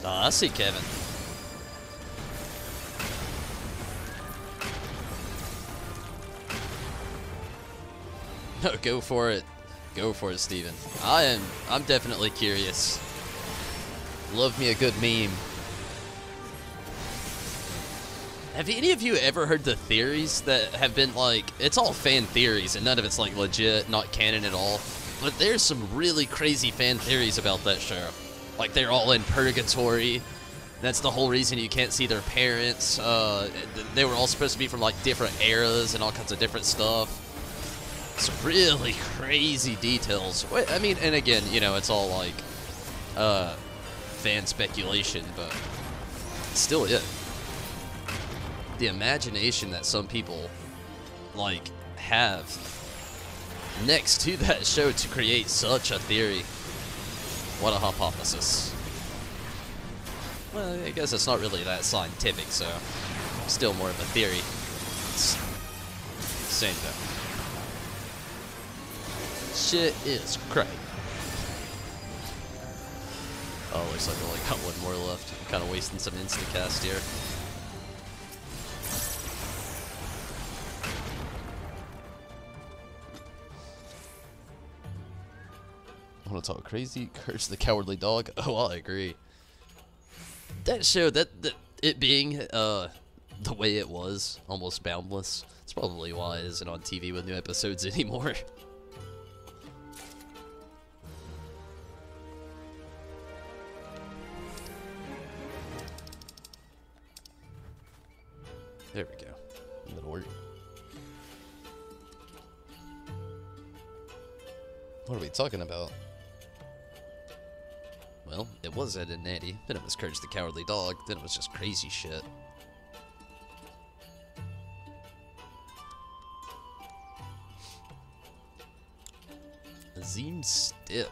I see Kevin. No, go for it. Go for it, Steven. I'm definitely curious. Love me a good meme. Have any of you ever heard the theories that have been like, it's all fan theories and none of it's like legit, not canon at all. But there's some really crazy fan theories about that show. Like they're all in purgatory. That's the whole reason you can't see their parents. They were all supposed to be from like different eras and all kinds of different stuff. Some really crazy details. I mean, and again, you know, it's all like fan speculation, but still it. The imagination that some people like have next to that show to create such a theory. What a hypothesis. Well, I guess it's not really that scientific, so still more of a theory. Same though. Shit is crazy. Oh, looks like I only got one more left. I'm kind of wasting some instacast here. I want to talk crazy. Curse the Cowardly Dog. Oh, I agree. That show, that it being the way it was, almost boundless. It's probably why it isn't on TV with new episodes anymore. There we go. That'll work. What are we talking about? Well, it was Ed and Eddie, then it was Courage the Cowardly Dog, then it was just crazy shit. Azim Stip.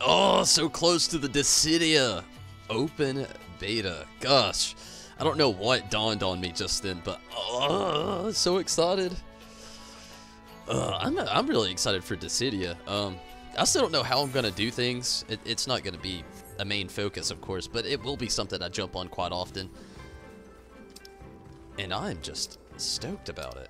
Oh, so close to the Dissidia open beta. Gosh, I don't know what dawned on me just then, but oh, so excited. I'm really excited for Dissidia. I still don't know how I'm gonna do things. It's not gonna be a main focus, of course, but it will be something I jump on quite often. And I'm just stoked about it.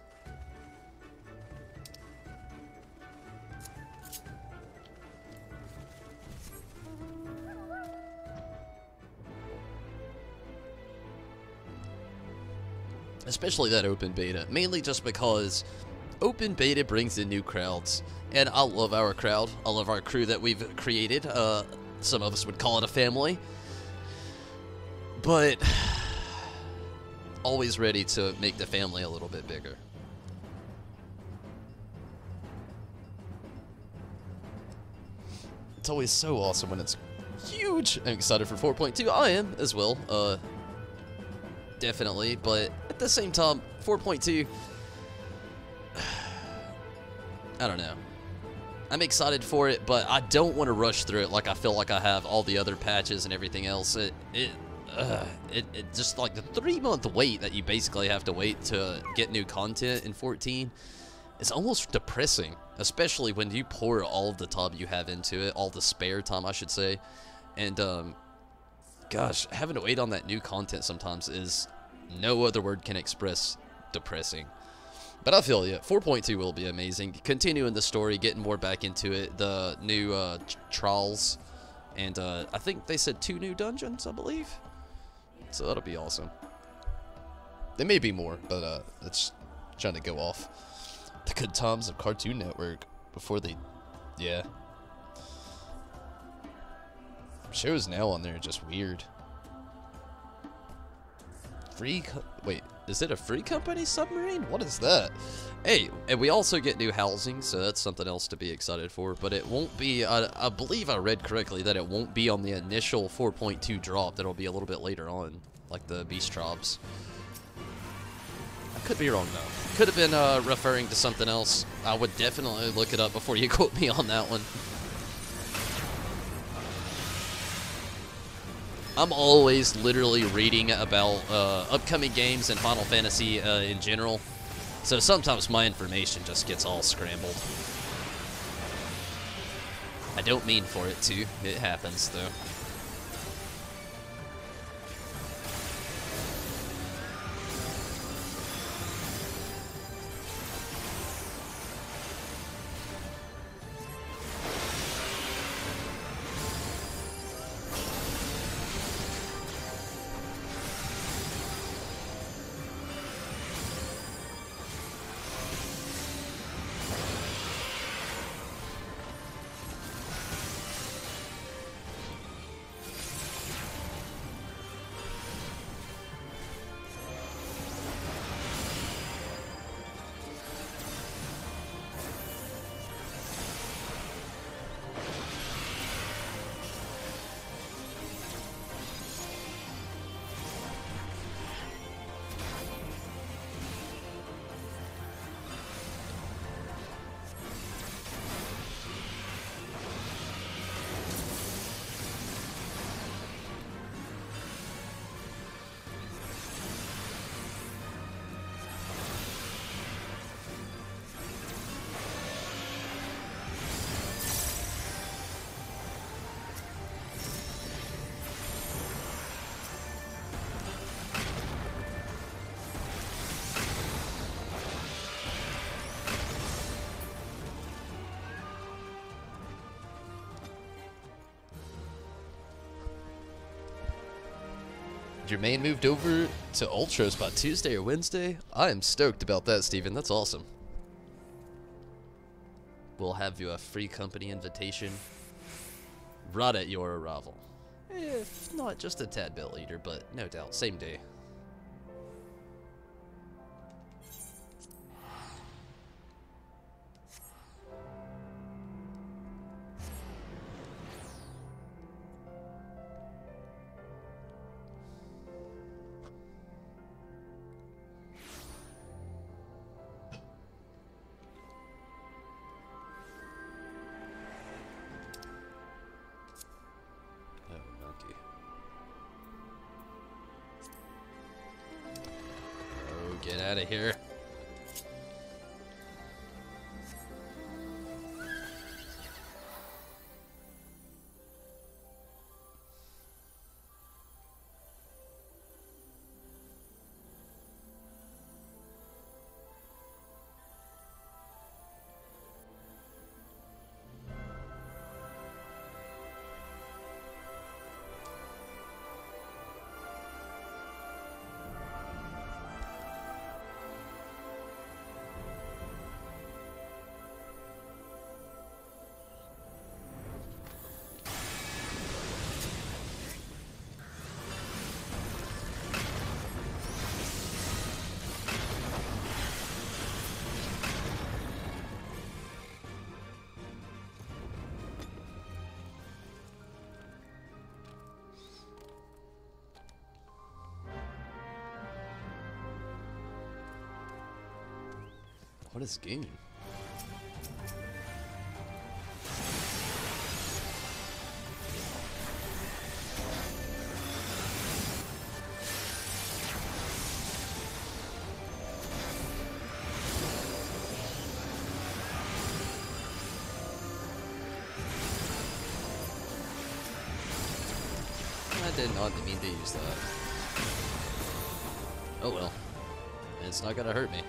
Especially that open beta, mainly just because open beta brings in new crowds, and I love our crowd. I love our crew that we've created. Some of us would call it a family, but always ready to make the family a little bit bigger. It's always so awesome when it's huge. I'm excited for 4.2. I am as well. Definitely, but at the same time, 4.2, I don't know. I'm excited for it, but I don't want to rush through it like I feel like I have all the other patches and everything else. It just like the 3-month wait that you basically have to wait to get new content in 14 is almost depressing, especially when you pour all of the time you have into it, all the spare time, I should say, and gosh, having to wait on that new content sometimes is no other word can express depressing. But I feel you. 4.2 will be amazing. Continuing the story, getting more back into it, the new trials, and I think they said 2 new dungeons, I believe. So that'll be awesome. There may be more, but it's trying to go off. The good times of Cartoon Network before they, yeah. Shows now on there are just weird. Wait, is it a free company submarine? What is that? Hey, and we also get new housing, so that's something else to be excited for, but it won't be, I believe I read correctly that it won't be on the initial 4.2 drop, that'll be a little bit later on, like the Beast Trobs. I could be wrong though. Could have been referring to something else. I would definitely look it up before you quote me on that one. I'm always literally reading about upcoming games and Final Fantasy in general, so sometimes my information just gets all scrambled. I don't mean for it to. It happens, though. Jermaine moved over to Ultros by Tuesday or Wednesday. I am stoked about that, Steven. That's awesome. We'll have you a free company invitation right at your arrival. If not just a tad bit later, but no doubt, same day. Get out of here. What is Goon? I did not mean to use that. Oh well. It's not gonna hurt me.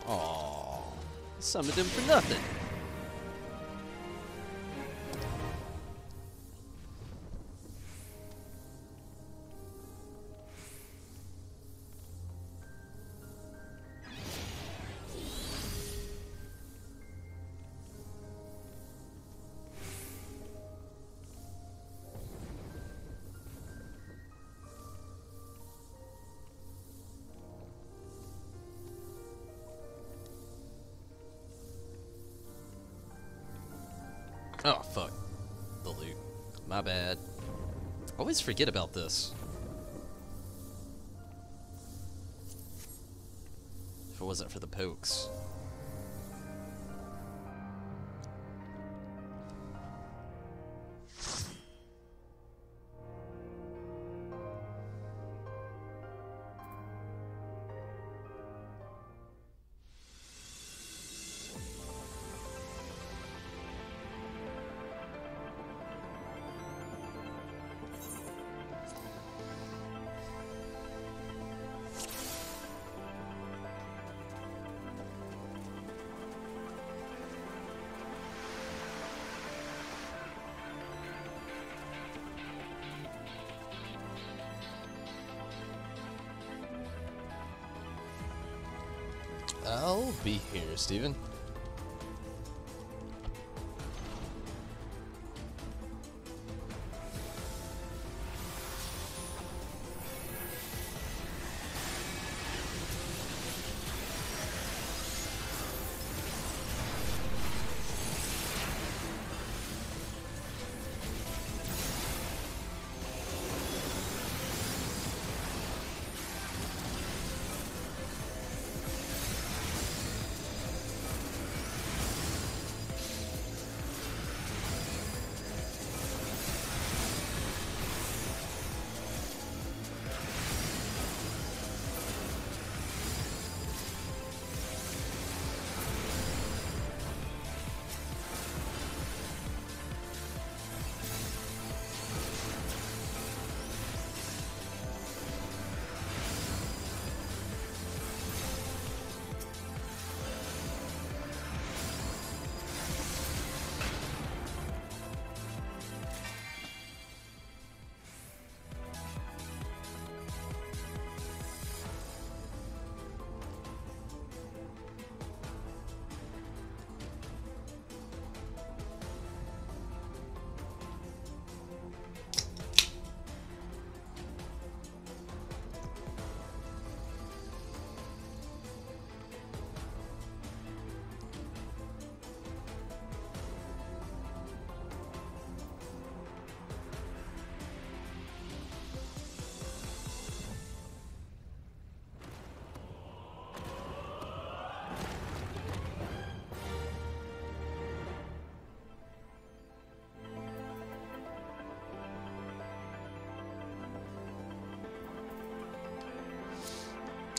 Aww, summoned him for nothing. Oh, fuck. The loot. My bad. Always forget about this. If it wasn't for the pokes. I'll be here, Steven.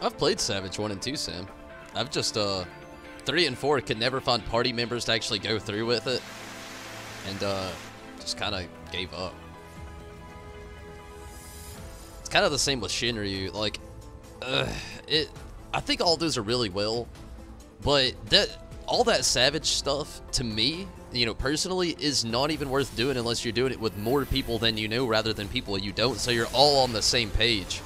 I've played Savage 1 and 2, Sam. I've just, 3 and 4 could never find party members to actually go through with it. And, just kind of gave up. It's kind of the same with Shinryu. Like, I think all those are really well, but all that Savage stuff, to me, you know, personally, is not even worth doing unless you're doing it with more people than you know rather than people you don't, so you're all on the same page.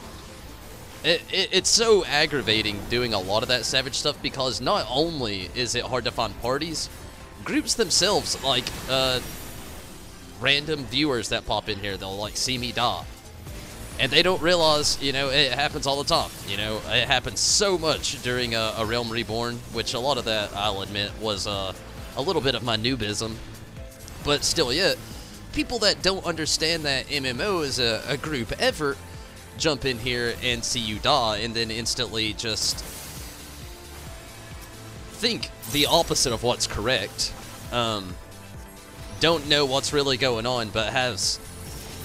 It's so aggravating doing a lot of that Savage stuff because not only is it hard to find parties, groups themselves, like, random viewers that pop in here, they'll, like, see me die. And they don't realize, you know, it happens all the time. You know, it happens so much during a Realm Reborn, which a lot of that, I'll admit, was a little bit of my noobism. But still, yeah, people that don't understand that MMO is a group effort jump in here and see you die and then instantly just think the opposite of what's correct. Don't know what's really going on, but has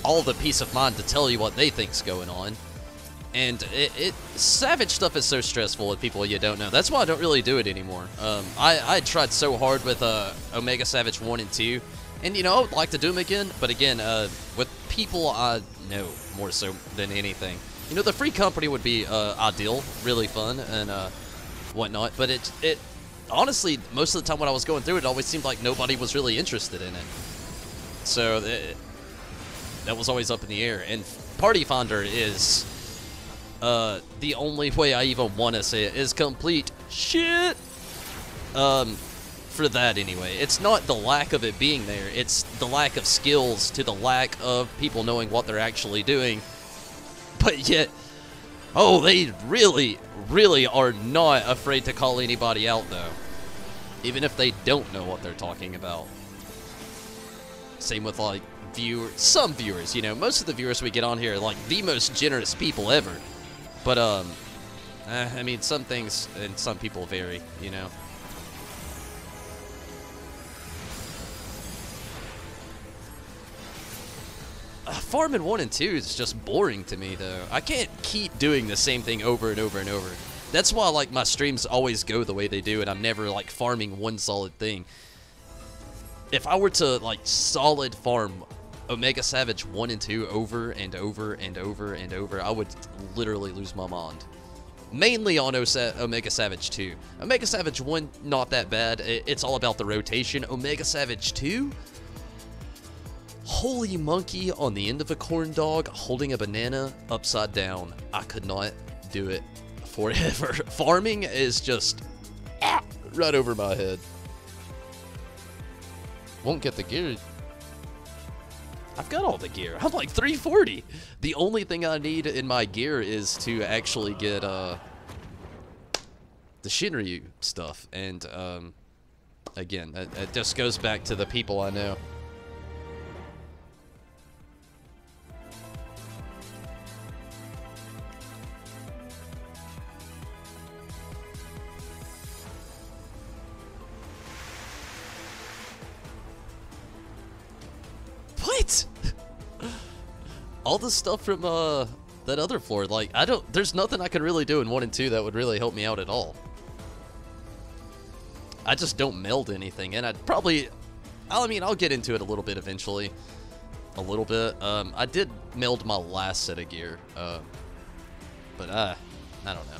all the peace of mind to tell you what they think's going on. And Savage stuff is so stressful with people you don't know. That's why I don't really do it anymore. I tried so hard with Omega Savage 1 and 2, and you know, I would like to do them again, but again, with people I know more so than anything. You know, the free company would be ideal, really fun, and whatnot, but it honestly, most of the time when I was going through it, it always seemed like nobody was really interested in it. So that was always up in the air, and Party Finder is the only way I even want to say it is complete shit. For that anyway. It's not the lack of it being there, it's the lack of skills to the lack of people knowing what they're actually doing. But yet, oh, they really, really are not afraid to call anybody out though. Even if they don't know what they're talking about. Same with like some viewers, you know, most of the viewers we get on here are like the most generous people ever. But, I mean, some things and some people vary, you know. Farming 1 and 2 is just boring to me, though. I can't keep doing the same thing over and over and over. That's why, like, my streams always go the way they do, and I'm never, like, farming one solid thing. If I were to, like, solid farm Omega Savage 1 and 2 over and over and over and over, I would literally lose my mind. Mainly on Omega Savage 2. Omega Savage 1, not that bad. It's all about the rotation. Omega Savage 2? Holy monkey on the end of a corn dog holding a banana upside down. I could not do it forever. Farming is just right over my head. Won't get the gear. I've got all the gear. I'm like 340. The only thing I need in my gear is to actually get the Shinryu stuff. And again, it just goes back to the people I know. What? All the stuff from that other floor, like, there's nothing I could really do in 1 and 2 that would really help me out at all. I just don't meld anything, and I mean, I'll get into it a little bit eventually. A little bit. I did meld my last set of gear, but I don't know.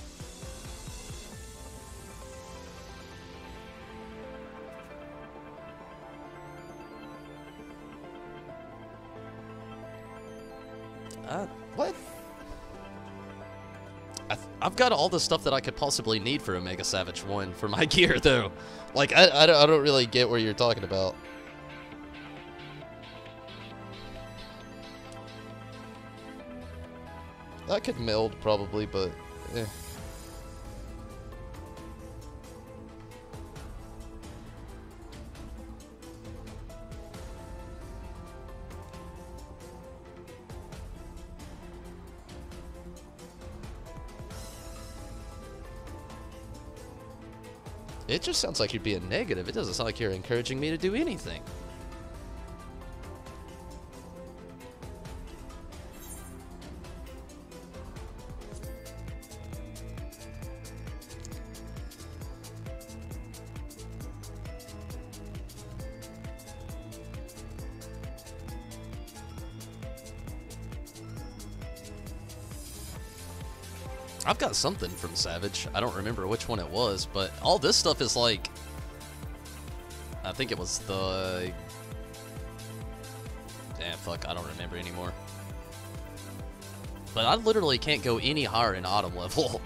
What? I've got all the stuff that I could possibly need for Omega Savage 1 for my gear, though. Like, I don't really get what you're talking about. I could meld, probably, but... eh. It just sounds like you're being negative. It doesn't sound like you're encouraging me to do anything. I've got something from Savage. I don't remember which one it was, but all this stuff is like... I think it was the... Damn, fuck, I don't remember anymore. But I literally can't go any higher in Autumn level.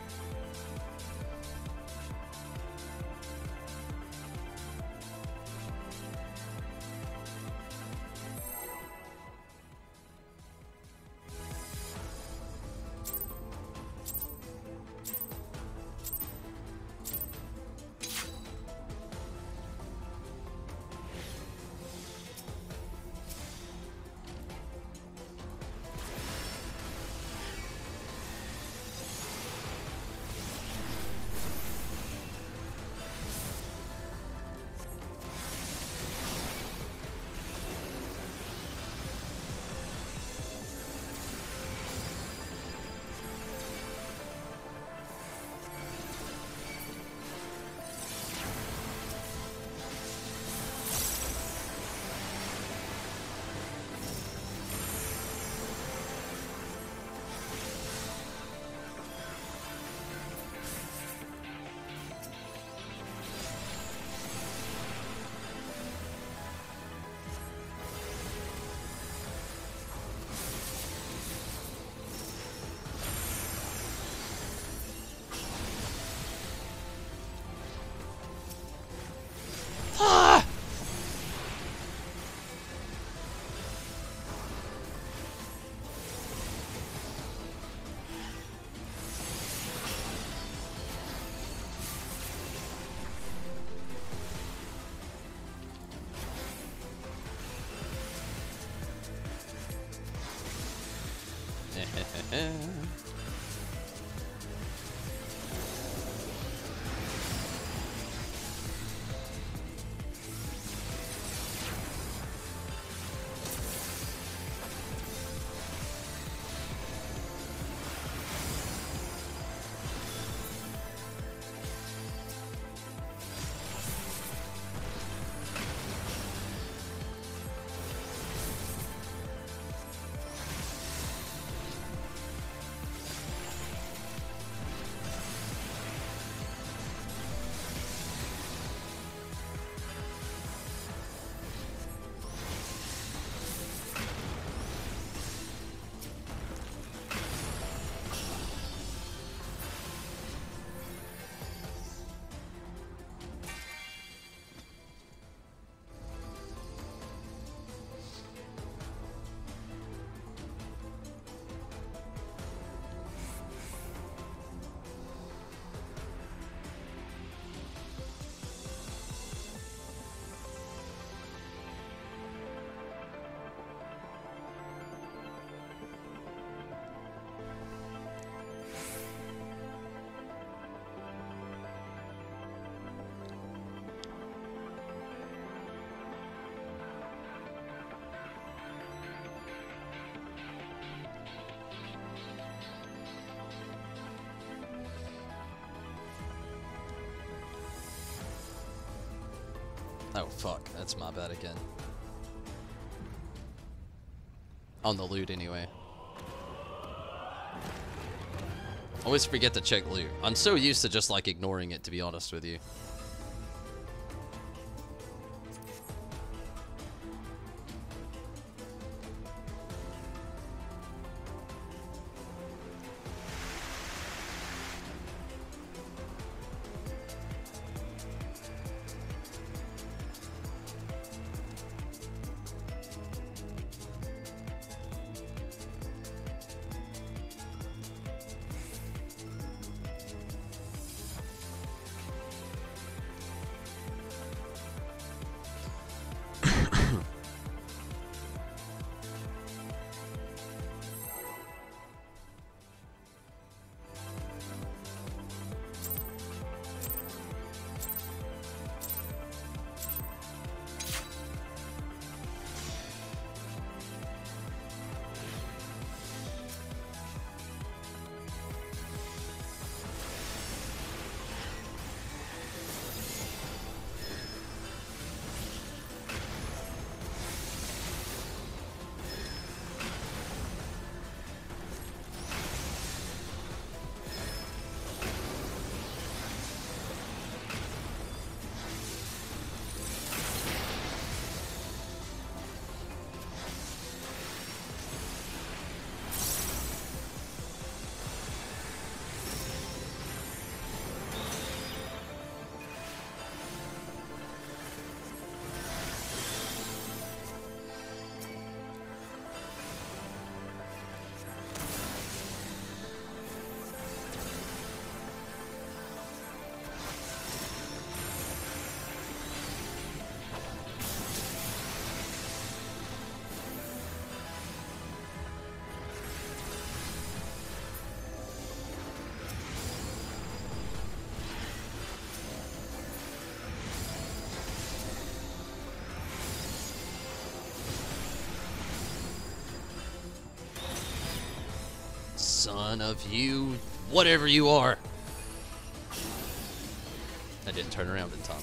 Oh, fuck. That's my bad again. On the loot, anyway. Always forget to check loot. I'm so used to just, like, ignoring it, to be honest with you. son of you, whatever you are. I didn't turn around in time.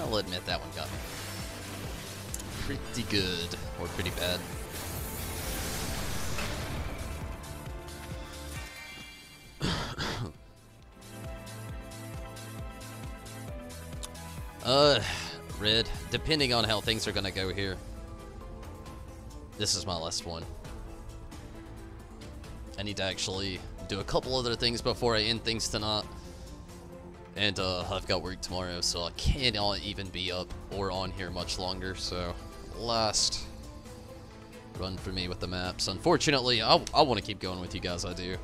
I'll admit that one got me pretty good, or pretty bad. Red, depending on how things are gonna go here, this is my last one. I need to actually do a couple other things before I end things tonight. And I've got work tomorrow, so I cannot even be up or on here much longer. So, last run for me with the maps. Unfortunately, I want to keep going with you guys, I do.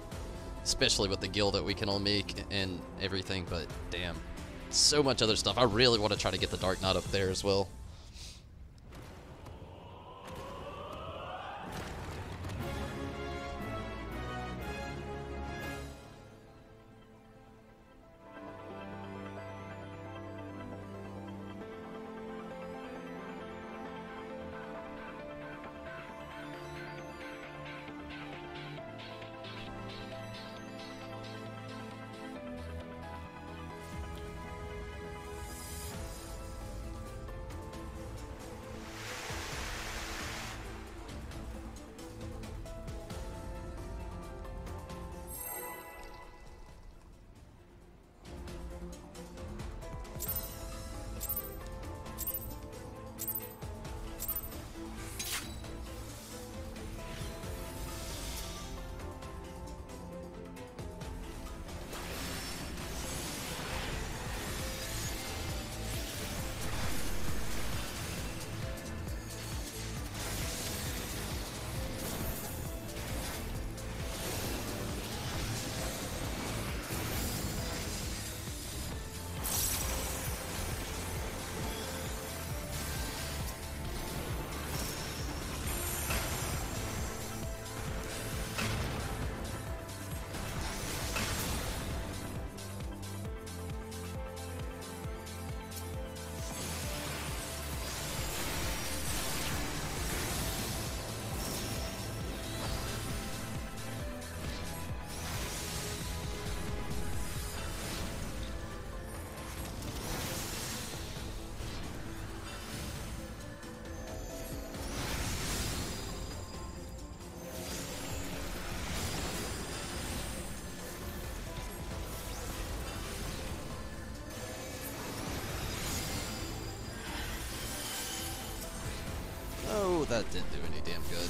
Especially with the guild that we can all make and everything, but damn. So much other stuff. I really want to try to get the Dark Knight up there as well. Oh, that didn't do any damn good.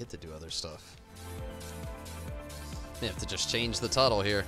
get to do other stuff. May have to just change the title here.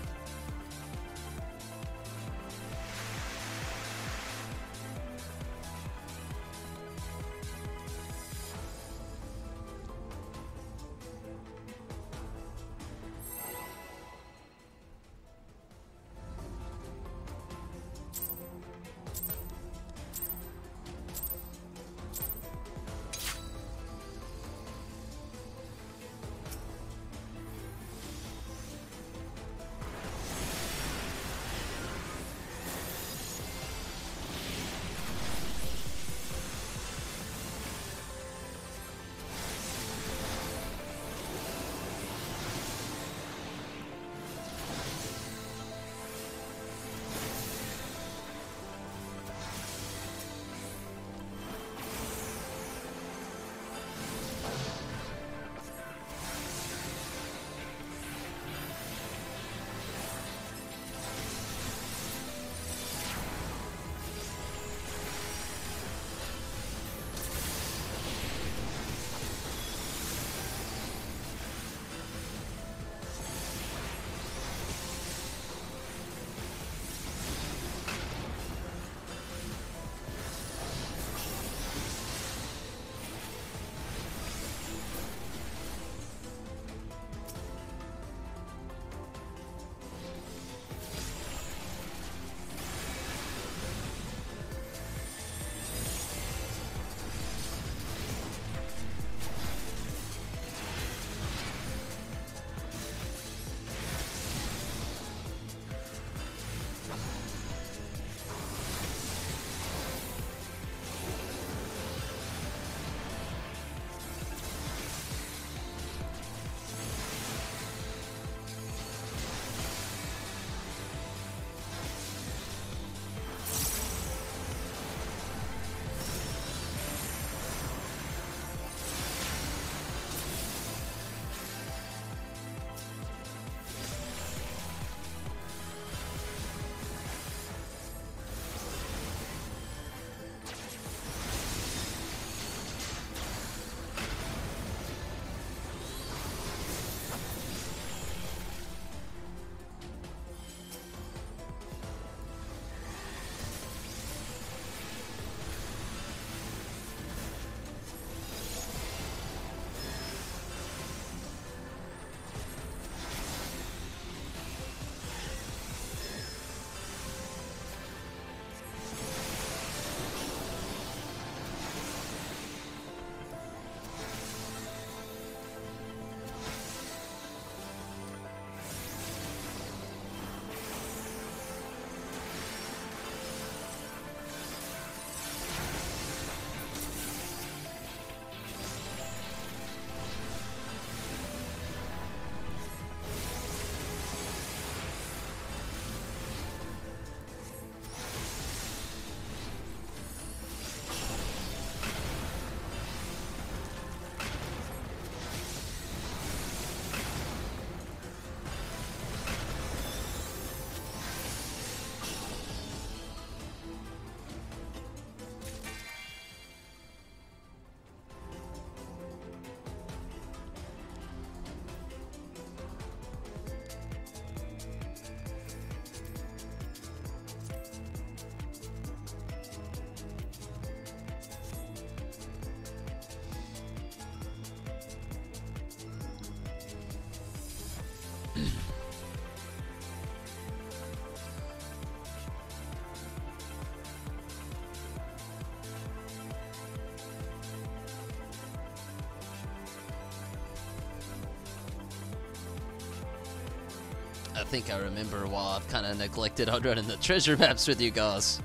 I think I remember while I've kind of neglected on running the treasure maps with you guys.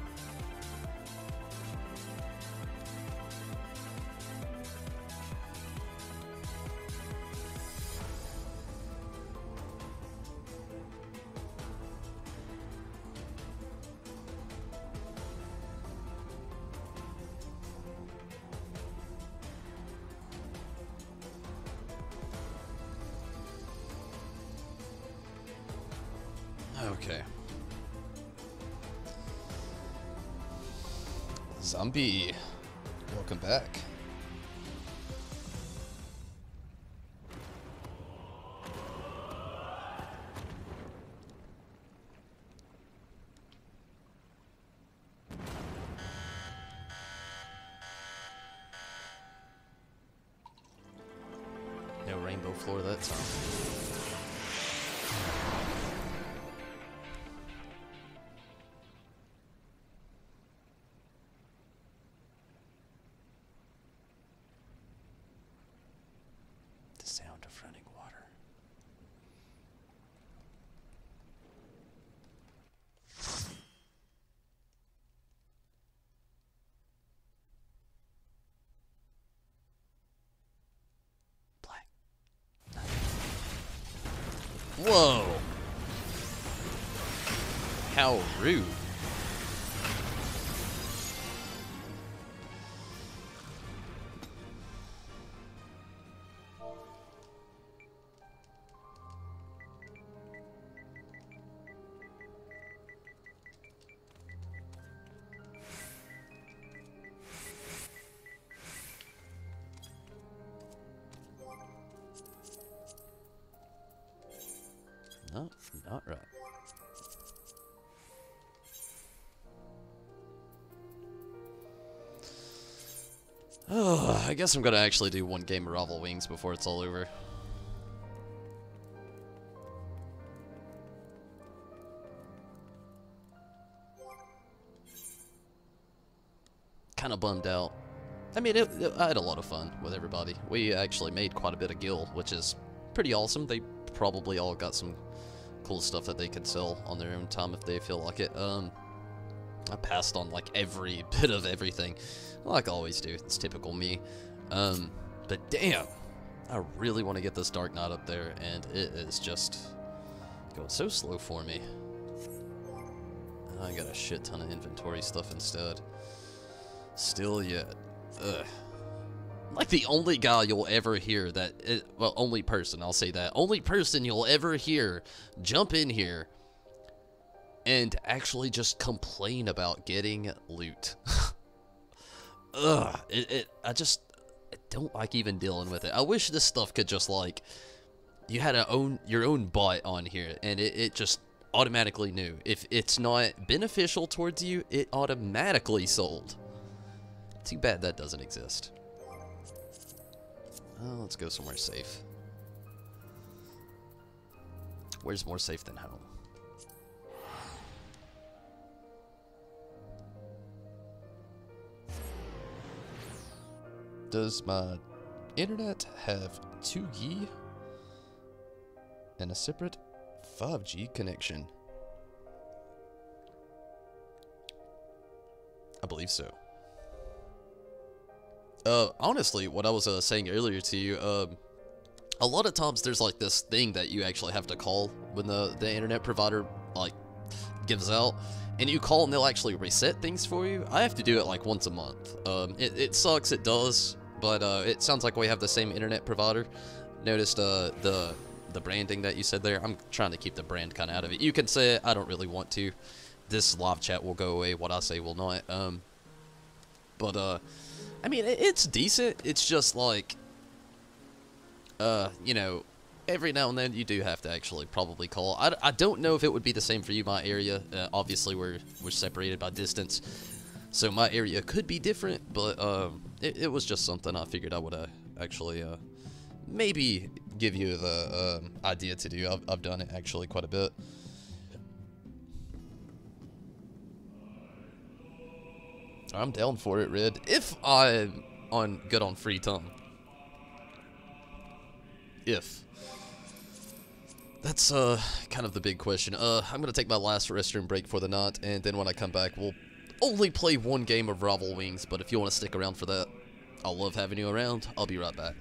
Okay. Zombie, welcome back. rainbow floor that time. The sound of running water. Whoa! How rude. No, not right. Oh, I guess I'm gonna actually do one game of Ravel Wings before it's all over. Kind of bummed out. I mean, I had a lot of fun with everybody. We actually made quite a bit of gil, which is pretty awesome. They probably all got some cool stuff that they can sell on their own time if they feel like it. I passed on like every bit of everything, like I always do. It's typical me. But damn, I really want to get this Dark Knight up there, and it is just going so slow for me. I got a shit ton of inventory stuff instead. Still yet. Ugh. Like the only guy you'll ever hear that, well, only person, I'll say that. Only person you'll ever hear jump in here and actually just complain about getting loot. Ugh. I don't like even dealing with it. I wish this stuff could just, like, you had your own bot on here, and it just automatically knew. If it's not beneficial towards you, it automatically sold. Too bad that doesn't exist. Oh, let's go somewhere safe. Where's more safe than home? Does my internet have 2G and a separate 5G connection? I believe so. Honestly, what I was saying earlier to you, a lot of times there's like this thing that you actually have to call when the internet provider like gives out, and you call and they'll actually reset things for you. I have to do it like once a month. It sucks, it does, but it sounds like we have the same internet provider. Noticed the branding that you said there. I'm trying to keep the brand kind of out of it. You can say it, I don't really want to. This live chat will go away, what I say will not. I mean, it's decent. It's just like, you know, every now and then you do have to actually probably call. I don't know if it would be the same for you, my area. Obviously, we're separated by distance, so my area could be different, but it was just something I figured I would actually maybe give you the idea to do. I've done it actually quite a bit. I'm down for it, Red. If I'm good on free time. If. That's kind of the big question. I'm gonna take my last restroom break for the night, and then when I come back, we'll only play one game of Ravel Wings, but if you want to stick around for that, I'll love having you around. I'll be right back.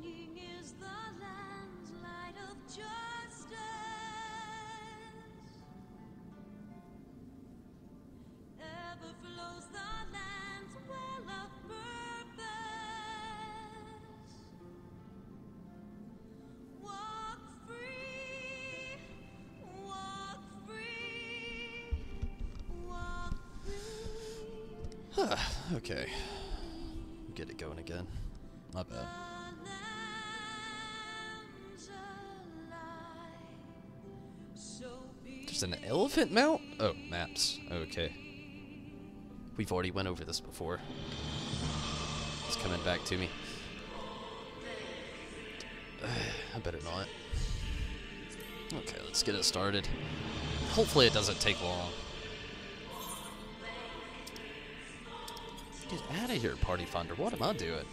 Shining is the land's light of justice. Ever flows the land's well of purpose. Walk free, walk free, walk free. Okay. Get it going again. My bad. There's an elephant mount? Oh, maps. Okay. We've already went over this before. It's coming back to me. I better not. Okay, let's get it started. Hopefully it doesn't take long. Get out of here, Party Finder. What am I doing?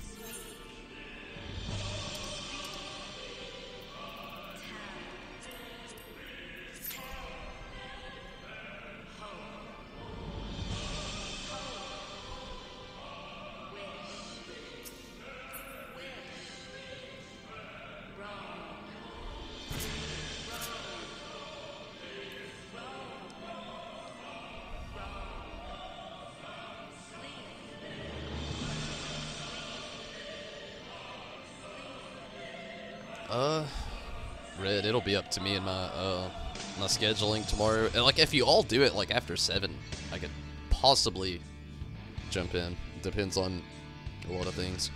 Red, it'll be up to me and my scheduling tomorrow. And like, if you all do it like after 7, I could possibly jump in. Depends on a lot of things.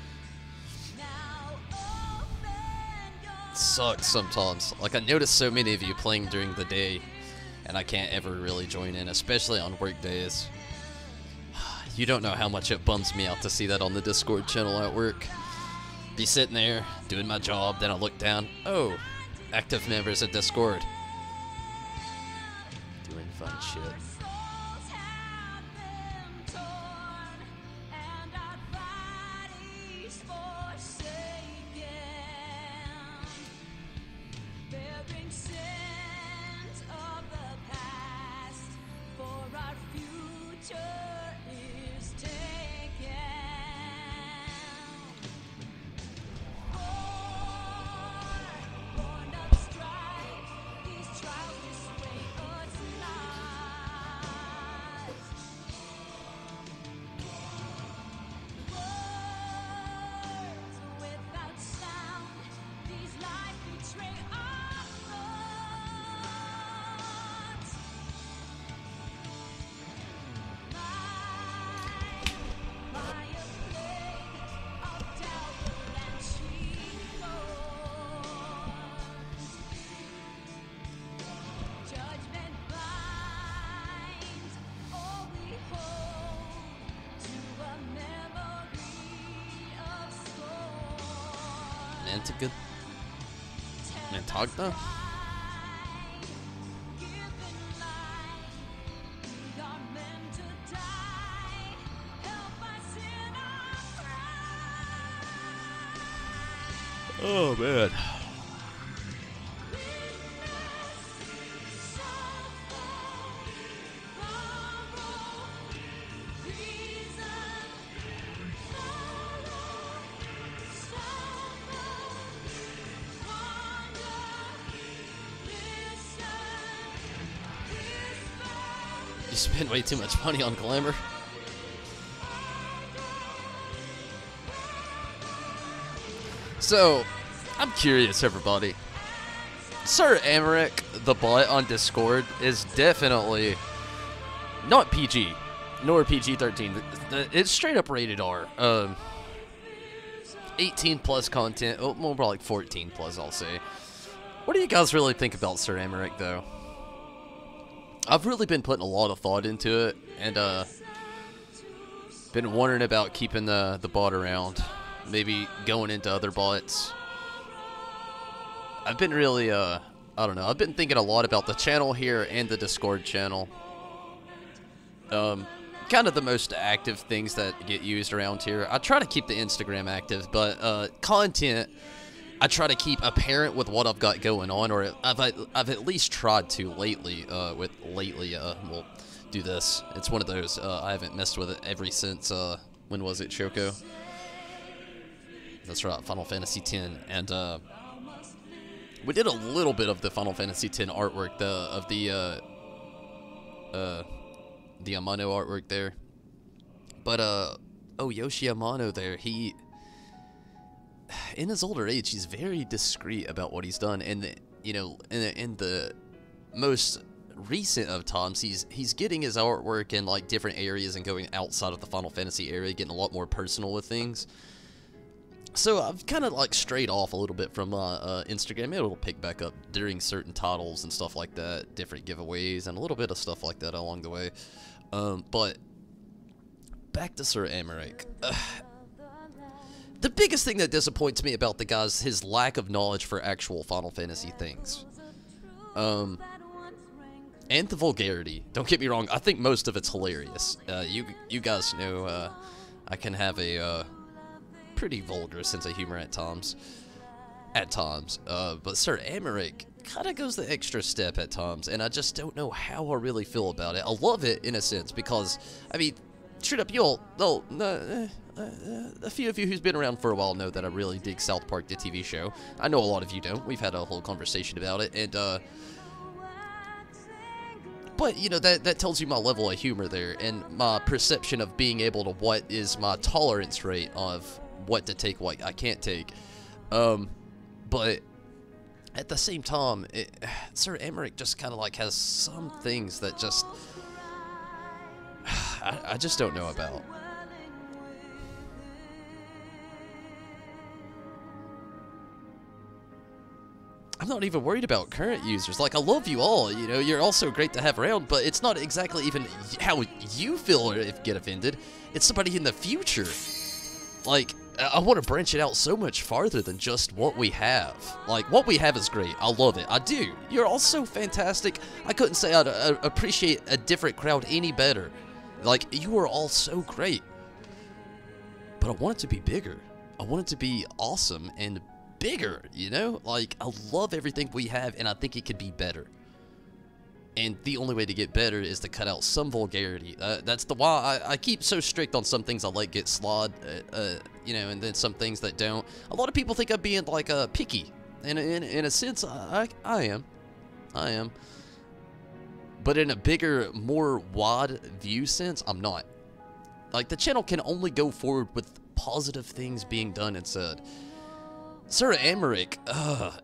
It sucks sometimes. Like, I notice so many of you playing during the day, and I can't ever really join in, especially on work days. You don't know how much it bums me out to see that on the Discord channel at work. Be sitting there, doing my job, then I look down, oh, active members at Discord. Doing fun shit. Nantiga? Nantagna? Oh man. You spend way too much money on glamour. So, I'm curious, everybody. Sir Amaric, the bot on Discord, is definitely not PG, nor PG-13. It's straight up rated R. 18 plus content, oh, more like 14 plus, I'll say. What do you guys really think about Sir Amaric, though? I've really been putting a lot of thought into it, and been wondering about keeping the bot around, maybe going into other bots. I've been really, I don't know, I've been thinking a lot about the channel here and the Discord channel. Kind of the most active things that get used around here. I try to keep the Instagram active, but content, I try to keep apparent with what I've got going on, or I've at least tried to lately. We'll do this. It's one of those. I haven't messed with it ever since. When was it, Choco? That's right, Final Fantasy X, and we did a little bit of the Final Fantasy X artwork, the Amano artwork there. But Yoshi Amano there, he, in his older age, he's very discreet about what he's done, and you know, in the most recent of times, he's getting his artwork in like different areas and going outside of the Final Fantasy area, getting a lot more personal with things. So I've kind of like strayed off a little bit from Instagram. Maybe it'll pick back up during certain titles and stuff like that, different giveaways and a little bit of stuff like that along the way. But back to Sir Emmerich. The biggest thing that disappoints me about the guy is his lack of knowledge for actual Final Fantasy things. And the vulgarity. Don't get me wrong, I think most of it's hilarious. You guys know I can have a pretty vulgar sense of humor at times. But Sir Emmerich kind of goes the extra step at times, and I just don't know how I really feel about it. I love it in a sense because, I mean, straight up, a few of you who's been around for a while know that I really dig South Park, the TV show. I know a lot of you don't. We've had a whole conversation about it, and but, you know, that tells you my level of humor there, and my perception of being able to what is my tolerance rate of what to take, what I can't take. But at the same time, Sir Emmerich just kind of like has some things that just I just don't know about. I'm not even worried about current users. Like, I love you all, you know, you're all so great to have around, but it's not exactly even how you feel or if get offended. It's somebody in the future. Like, I want to branch it out so much farther than just what we have. Like, what we have is great. I love it. I do. You're all so fantastic. I couldn't say I'd appreciate a different crowd any better. Like, you are all so great. But I want it to be bigger. I want it to be awesome and bigger, you know? Like, I love everything we have, and I think it could be better. And the only way to get better is to cut out some vulgarity. That's the why I keep so strict on some things I let get slod, you know, and then some things that don't. A lot of people think I'm being, like, picky. And in a sense, I am. But in a bigger, more wide view sense, I'm not. Like, the channel can only go forward with positive things being done and said. Sir Emmerich,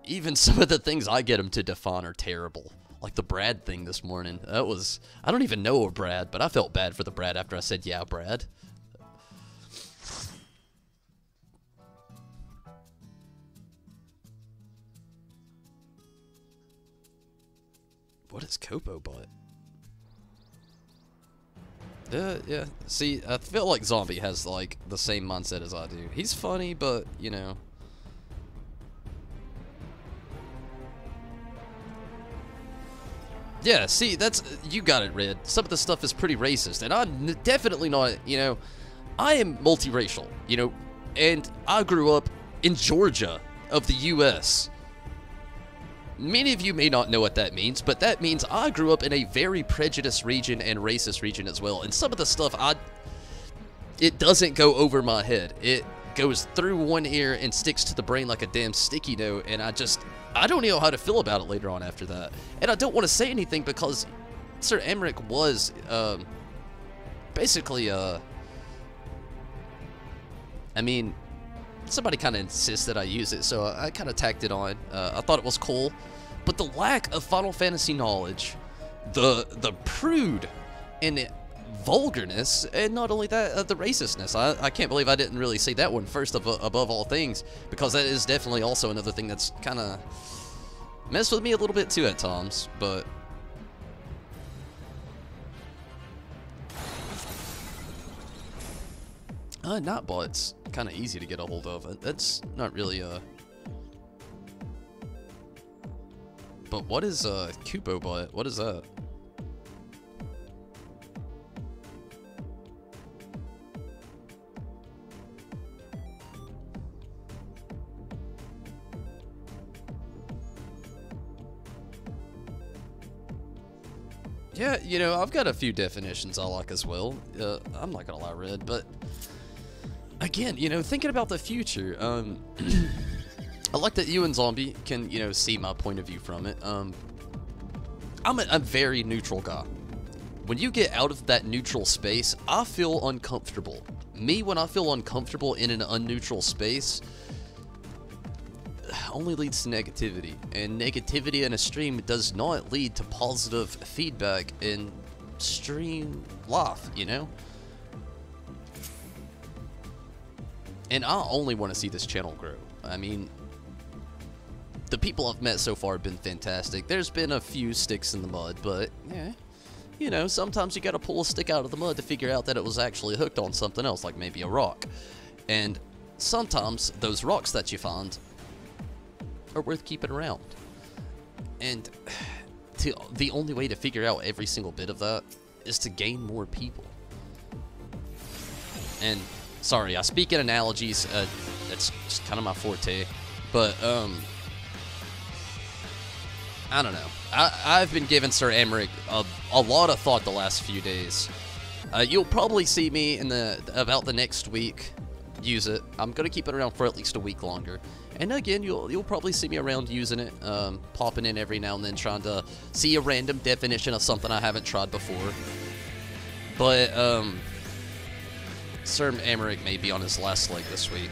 even some of the things I get him to define are terrible. Like the Brad thing this morning. That was, I don't even know a Brad, but I felt bad for the Brad after I said, yeah, Brad. What is Copo Butt? Yeah. See, I feel like Zombie has, like, the same mindset as I do. He's funny, but, you know. Yeah, see, that's, you got it, Red. Some of the stuff is pretty racist, and I'm definitely not, you know, I am multiracial, you know, and I grew up in Georgia of the U.S. Many of you may not know what that means, but that means I grew up in a very prejudiced region and racist region as well, and some of the stuff, it doesn't go over my head. It goes through one ear and sticks to the brain like a damn sticky note, and I don't know how to feel about it later on after that. And I don't want to say anything because Sir Emmerich was, basically, I mean, somebody kind of insisted I use it, so I kind of tacked it on. I thought it was cool, but the lack of Final Fantasy knowledge, the prude and vulgarness, and not only that, the racistness. I can't believe I didn't really say that one first above all things, because that is definitely also another thing that's kind of messed with me a little bit too at times, but Nightbot's kind of easy to get a hold of. That's not really but what is Coupobot? What is that? Yeah, you know, I've got a few definitions I like as well. I'm not gonna lie, Red, but again, you know, thinking about the future, I like that you and Zombie can, you know, see my point of view from it. I'm a very neutral guy. When you get out of that neutral space, I feel uncomfortable. Me, when I feel uncomfortable in an unneutral space, only leads to negativity. And negativity in a stream does not lead to positive feedback in stream life, you know? And I only want to see this channel grow. I mean, the people I've met so far have been fantastic. There's been a few sticks in the mud, but yeah, you know, sometimes you gotta pull a stick out of the mud to figure out that it was actually hooked on something else, like maybe a rock. And sometimes those rocks that you find are worth keeping around. And the only way to figure out every single bit of that is to gain more people. And sorry, I speak in analogies. That's just kind of my forte. But I don't know. I've been giving Sir Emmerich a lot of thought the last few days. You'll probably see me in about the next week use it. I'm gonna keep it around for at least a week longer. And again, you'll probably see me around using it, popping in every now and then, trying to see a random definition of something I haven't tried before. But Sir Emmerich may be on his last leg this week.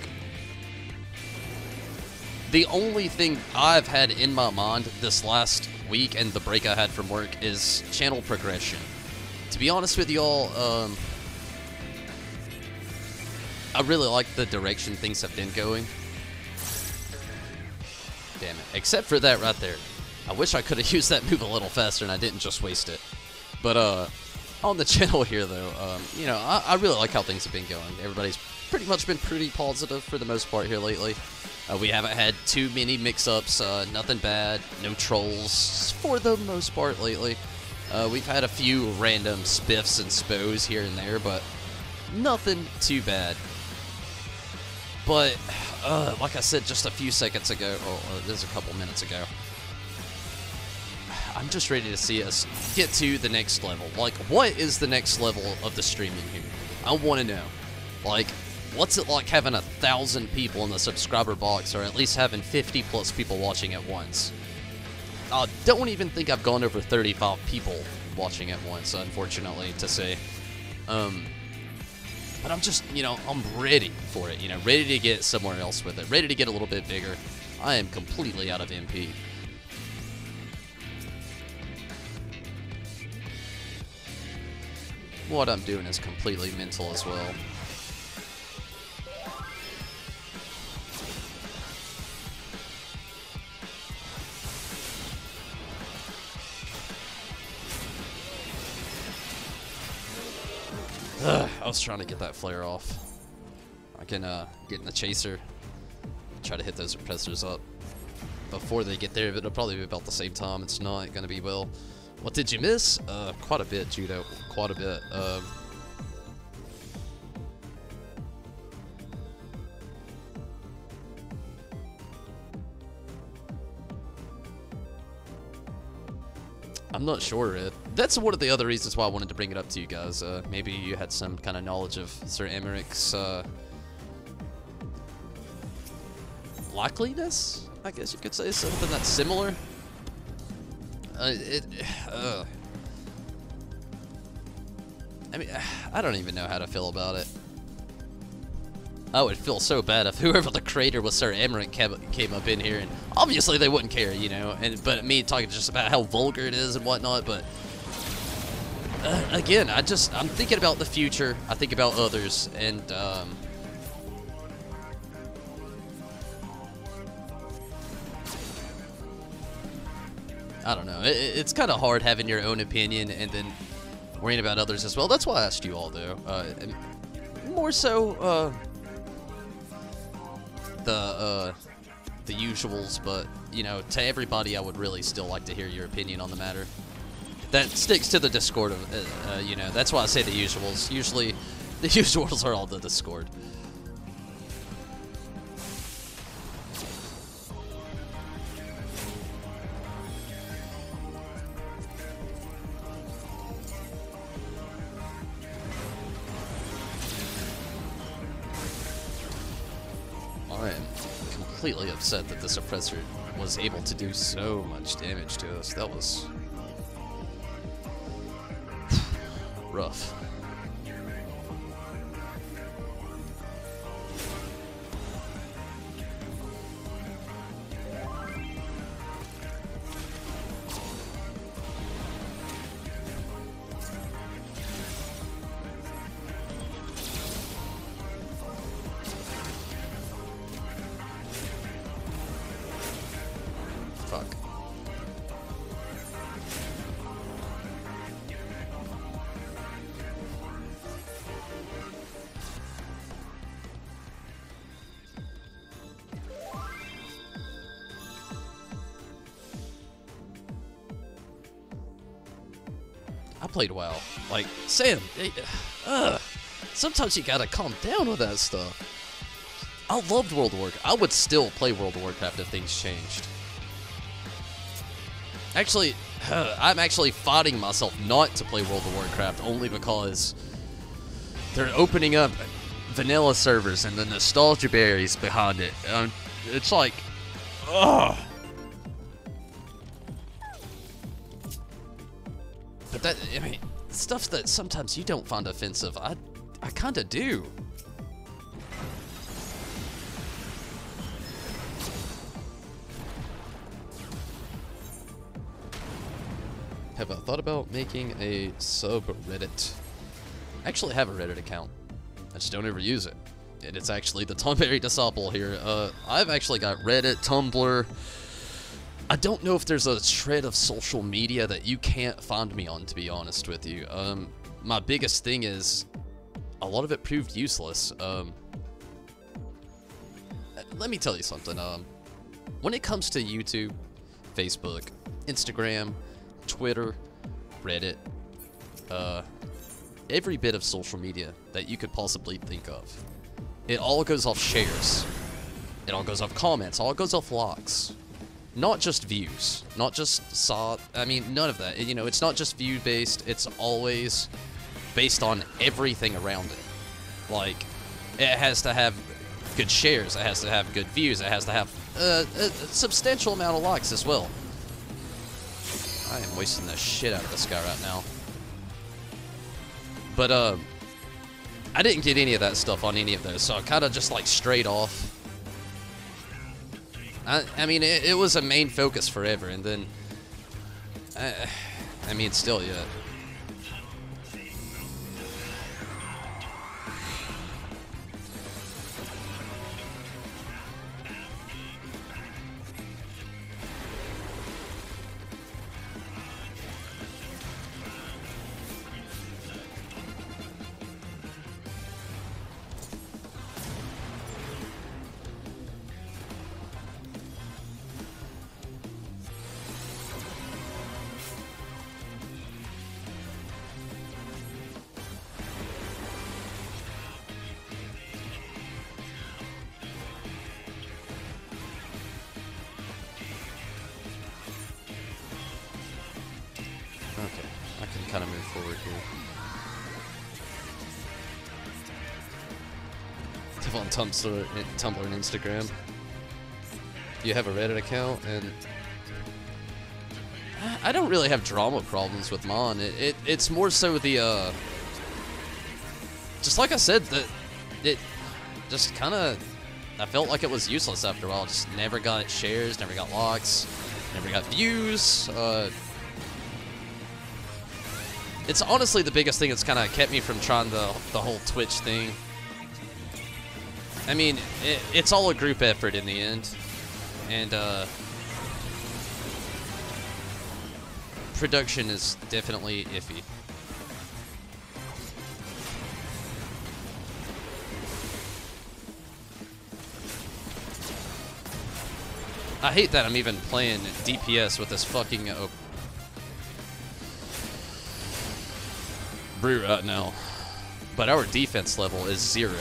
The only thing I've had in my mind this last week and the break I had from work is channel progression. To be honest with y'all, I really like the direction things have been going. Damn it. Except for that right there. I wish I could have used that move a little faster and I didn't just waste it. But on the channel here, though, you know, I really like how things have been going. Everybody's pretty much been pretty positive for the most part here lately. We haven't had too many mix-ups, nothing bad, no trolls for the most part lately. We've had a few random spiffs and spos here and there, but nothing too bad. But, like I said just a few seconds ago, or this is a couple minutes ago, I'm just ready to see us get to the next level. Like, what is the next level of the streaming here? I want to know. Like, what's it like having 1,000 people in the subscriber box, or at least having 50 plus people watching at once? I don't even think I've gone over 35 people watching at once, unfortunately, to say. But I'm just, you know, I'm ready for it, you know, ready to get somewhere else with it, ready to get a little bit bigger. I am completely out of MP. What I'm doing is completely mental as well. I was trying to get that flare off. I can get in the chaser, try to hit those repressors up before they get there, but it'll probably be about the same time. It's not going to be well. What did you miss? Quite a bit, Judo. Quite a bit. I'm not sure. That's one of the other reasons why I wanted to bring it up to you guys. Maybe you had some kind of knowledge of Sir Emmerich's likeliness, I guess you could say, something that's similar. I mean, I don't even know how to feel about it. I would feel so bad if whoever the creator was, Sir Emmerich, came up in here, and obviously they wouldn't care, you know. But me talking just about how vulgar it is and whatnot. But again, I'm thinking about the future. I think about others, and I don't know. It's kind of hard having your own opinion and then worrying about others as well. That's why I asked you all, though. More so, the usuals, but, you know, to everybody, I would really still like to hear your opinion on the matter. That sticks to the Discord, you know, that's why I say the usuals. Usually, the usuals are all the Discord. completely upset that this oppressor was able to do so much damage to us. That was rough. Fuck. I played WoW. Like, Sam, sometimes you gotta calm down with that stuff. I loved World of Warcraft. I would still play World of Warcraft if things changed. Actually, I'm actually fighting myself not to play World of Warcraft only because they're opening up vanilla servers and the nostalgia berries behind it. It's like, ugh. But that, I mean, stuff that sometimes you don't find offensive, I kind of do. Have I thought about making a subreddit? I actually have a Reddit account. I just don't ever use it. And it's actually the Tomberry Disciple here. I've actually got Reddit, Tumblr. I don't know if there's a shred of social media that you can't find me on, to be honest with you. My biggest thing is a lot of it proved useless. Let me tell you something. When it comes to YouTube, Facebook, Instagram, Twitter, Reddit, every bit of social media that you could possibly think of, it all goes off shares. It all goes off comments. All goes off likes. Not just views. Not just none of that. You know, it's not just view based. It's always based on everything around it. Like, it has to have good shares. It has to have good views. It has to have a substantial amount of likes as well. I am wasting the shit out of this guy right now. But, I didn't get any of that stuff on any of those, so I kind of just, like, straight off. I mean, it was a main focus forever, and then... I mean, still, yeah. Okay, I can kind of move forward here. Live on Tumblr and Instagram. You have a Reddit account, and I don't really have drama problems with mine. It's more so the just like I said, it just kind of, I felt like it was useless after a while. Just never got shares, never got likes, never got views. It's honestly the biggest thing that's kind of kept me from trying the whole Twitch thing. I mean, it's all a group effort in the end. And, production is definitely iffy. I hate that I'm even playing DPS with this fucking brew right now. But our defense level is 0.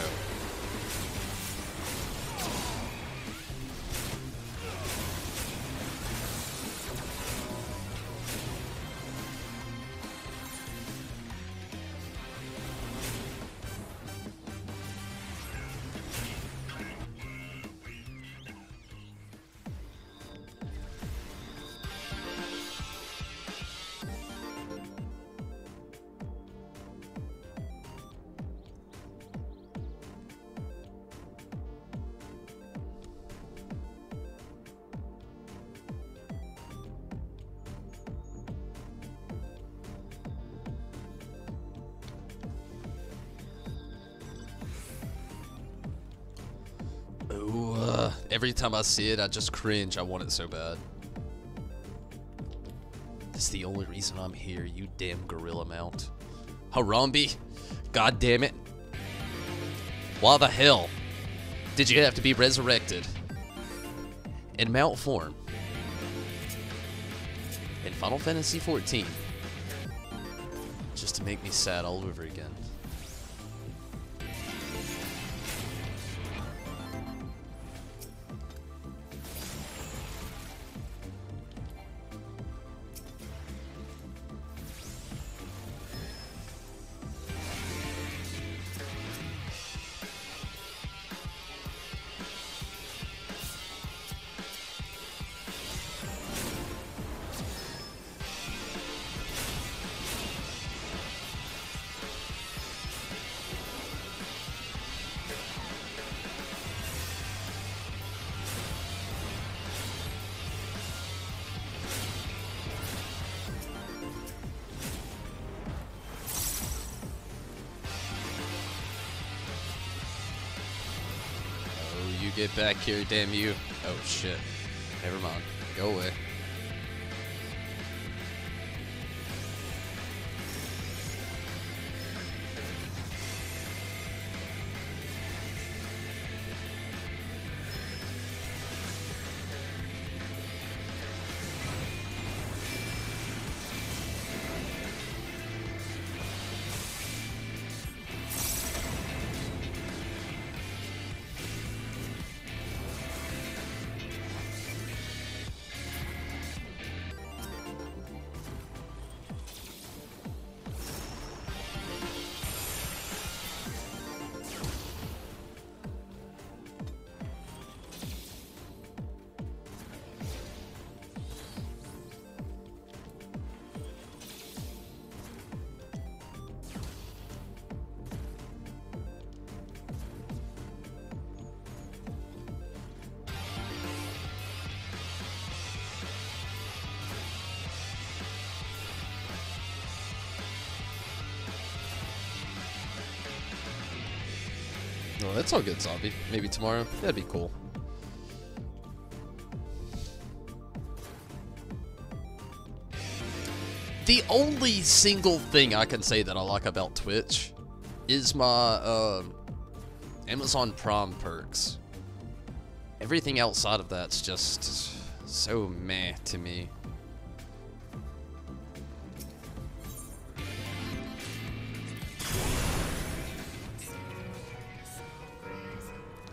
every time I see it, I just cringe. I want it so bad. That's the only reason I'm here, you damn gorilla mount. Harambe, god damn it. Why the hell did you have to be resurrected in mount form in Final Fantasy XIV just to make me sad all over again? Get back here, damn you. Oh shit. Never mind. Go away. Oh, that's all good, zombie. Maybe tomorrow. That'd be cool. The only single thing I can say that I like about Twitch is my Amazon Prime perks. Everything outside of that's just so meh to me.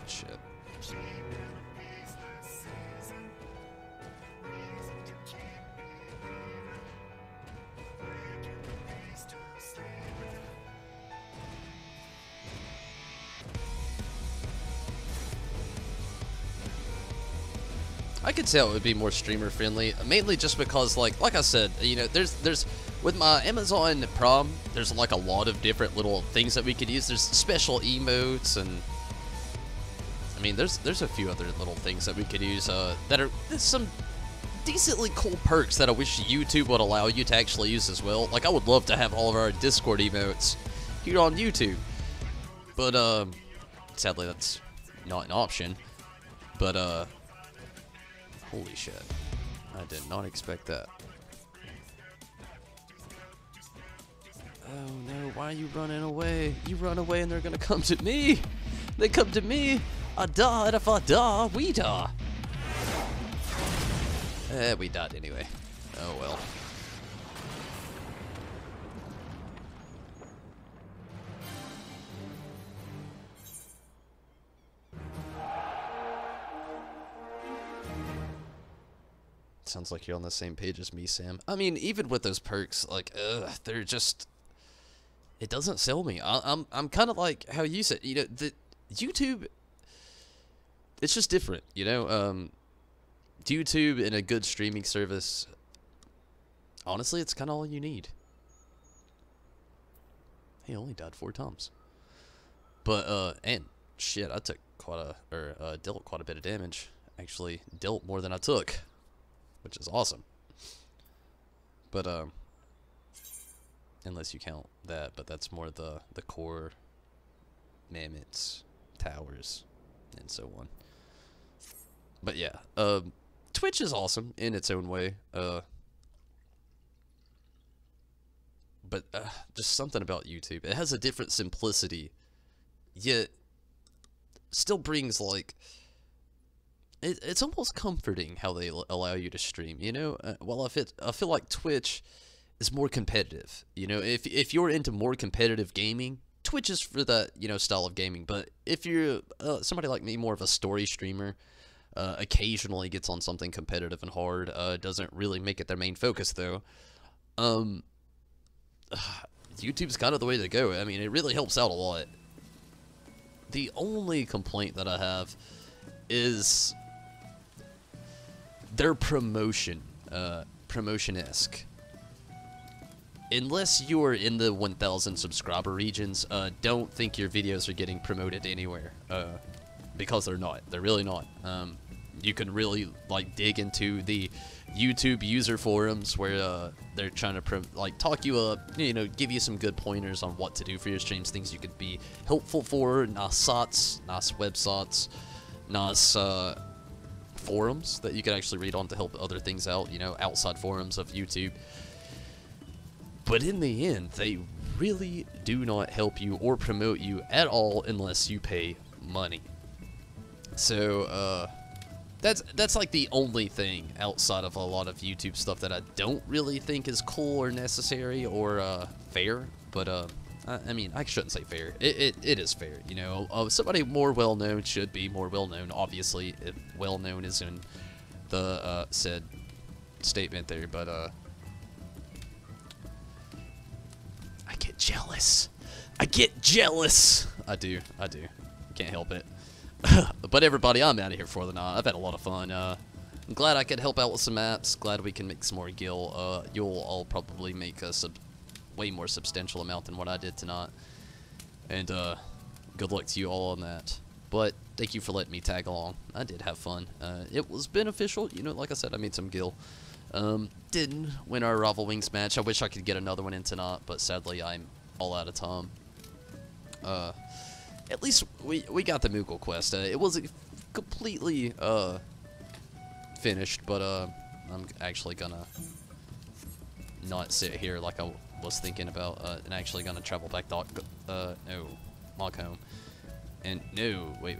Shit. I could tell it would be more streamer friendly, mainly just because like I said, you know, there's with my Amazon Prime, there's like a lot of different little things that we could use. There's special emotes, and I mean there's a few other little things that we could use that are some decently cool perks that I wish YouTube would allow you to actually use as well. Like I would love to have all of our Discord emotes here on YouTube, but sadly that's not an option. But holy shit. I did not expect that. Oh no, why are you running away? You run away and they're gonna come to me! They come to me! I died. If I die, we die! We died anyway. Oh well. Sounds like you're on the same page as me, Sam. I mean, even with those perks, like, they're just... It doesn't sell me. I'm kind of like how you said, you know, the YouTube... It's just different, you know? YouTube and a good streaming service, honestly, it's kind of all you need. Hey, I only died 4 times. But, and, shit, I took dealt quite a bit of damage. Actually, dealt more than I took, which is awesome. But unless you count that, but that's more the core mammoths, towers, and so on. But yeah, Twitch is awesome in its own way. But just something about YouTube. It has a different simplicity, yet still brings like it's almost comforting how they allow you to stream. You know, well, I feel like Twitch is more competitive. You know, if you're into more competitive gaming, Twitch is for that, you know, style of gaming. But if you're somebody like me, more of a story streamer, occasionally gets on something competitive and hard, doesn't really make it their main focus though. YouTube's kind of the way to go. I mean, it really helps out a lot. The only complaint that I have is their promotion, promotion-esque. Unless you are in the 1,000 subscriber regions, don't think your videos are getting promoted anywhere, because they're not. They're really not. You can really like dig into the YouTube user forums where they're trying to like talk you up, you know, give you some good pointers on what to do for your streams, things you could be helpful for, nice sites, nice websites, nice forums that you can actually read on to help other things out, you know, outside forums of YouTube. But in the end, they really do not help you or promote you at all unless you pay money. So, that's like the only thing outside of a lot of YouTube stuff that I don't really think is cool or necessary or fair. But I mean, I shouldn't say fair. It is fair, you know. Somebody more well-known should be more well-known. Obviously, well-known is in the said statement there, but I get jealous. I get jealous. I do. Can't help it. But everybody, I'm out of here for the night. I've had a lot of fun. I'm glad I could help out with some maps. Glad we can make some more gil. You'll all probably make a way more substantial amount than what I did tonight. And good luck to you all on that. But thank you for letting me tag along. I did have fun. It was beneficial. You know, like I said, I made some gil. Didn't win our Rival Wings match. I wish I could get another one in tonight, but sadly I'm all out of time. At least we got the Moogle quest. It wasn't completely finished, but I'm actually gonna not sit here like I was thinking about, and actually gonna travel back to no, Mog home. And no, wait.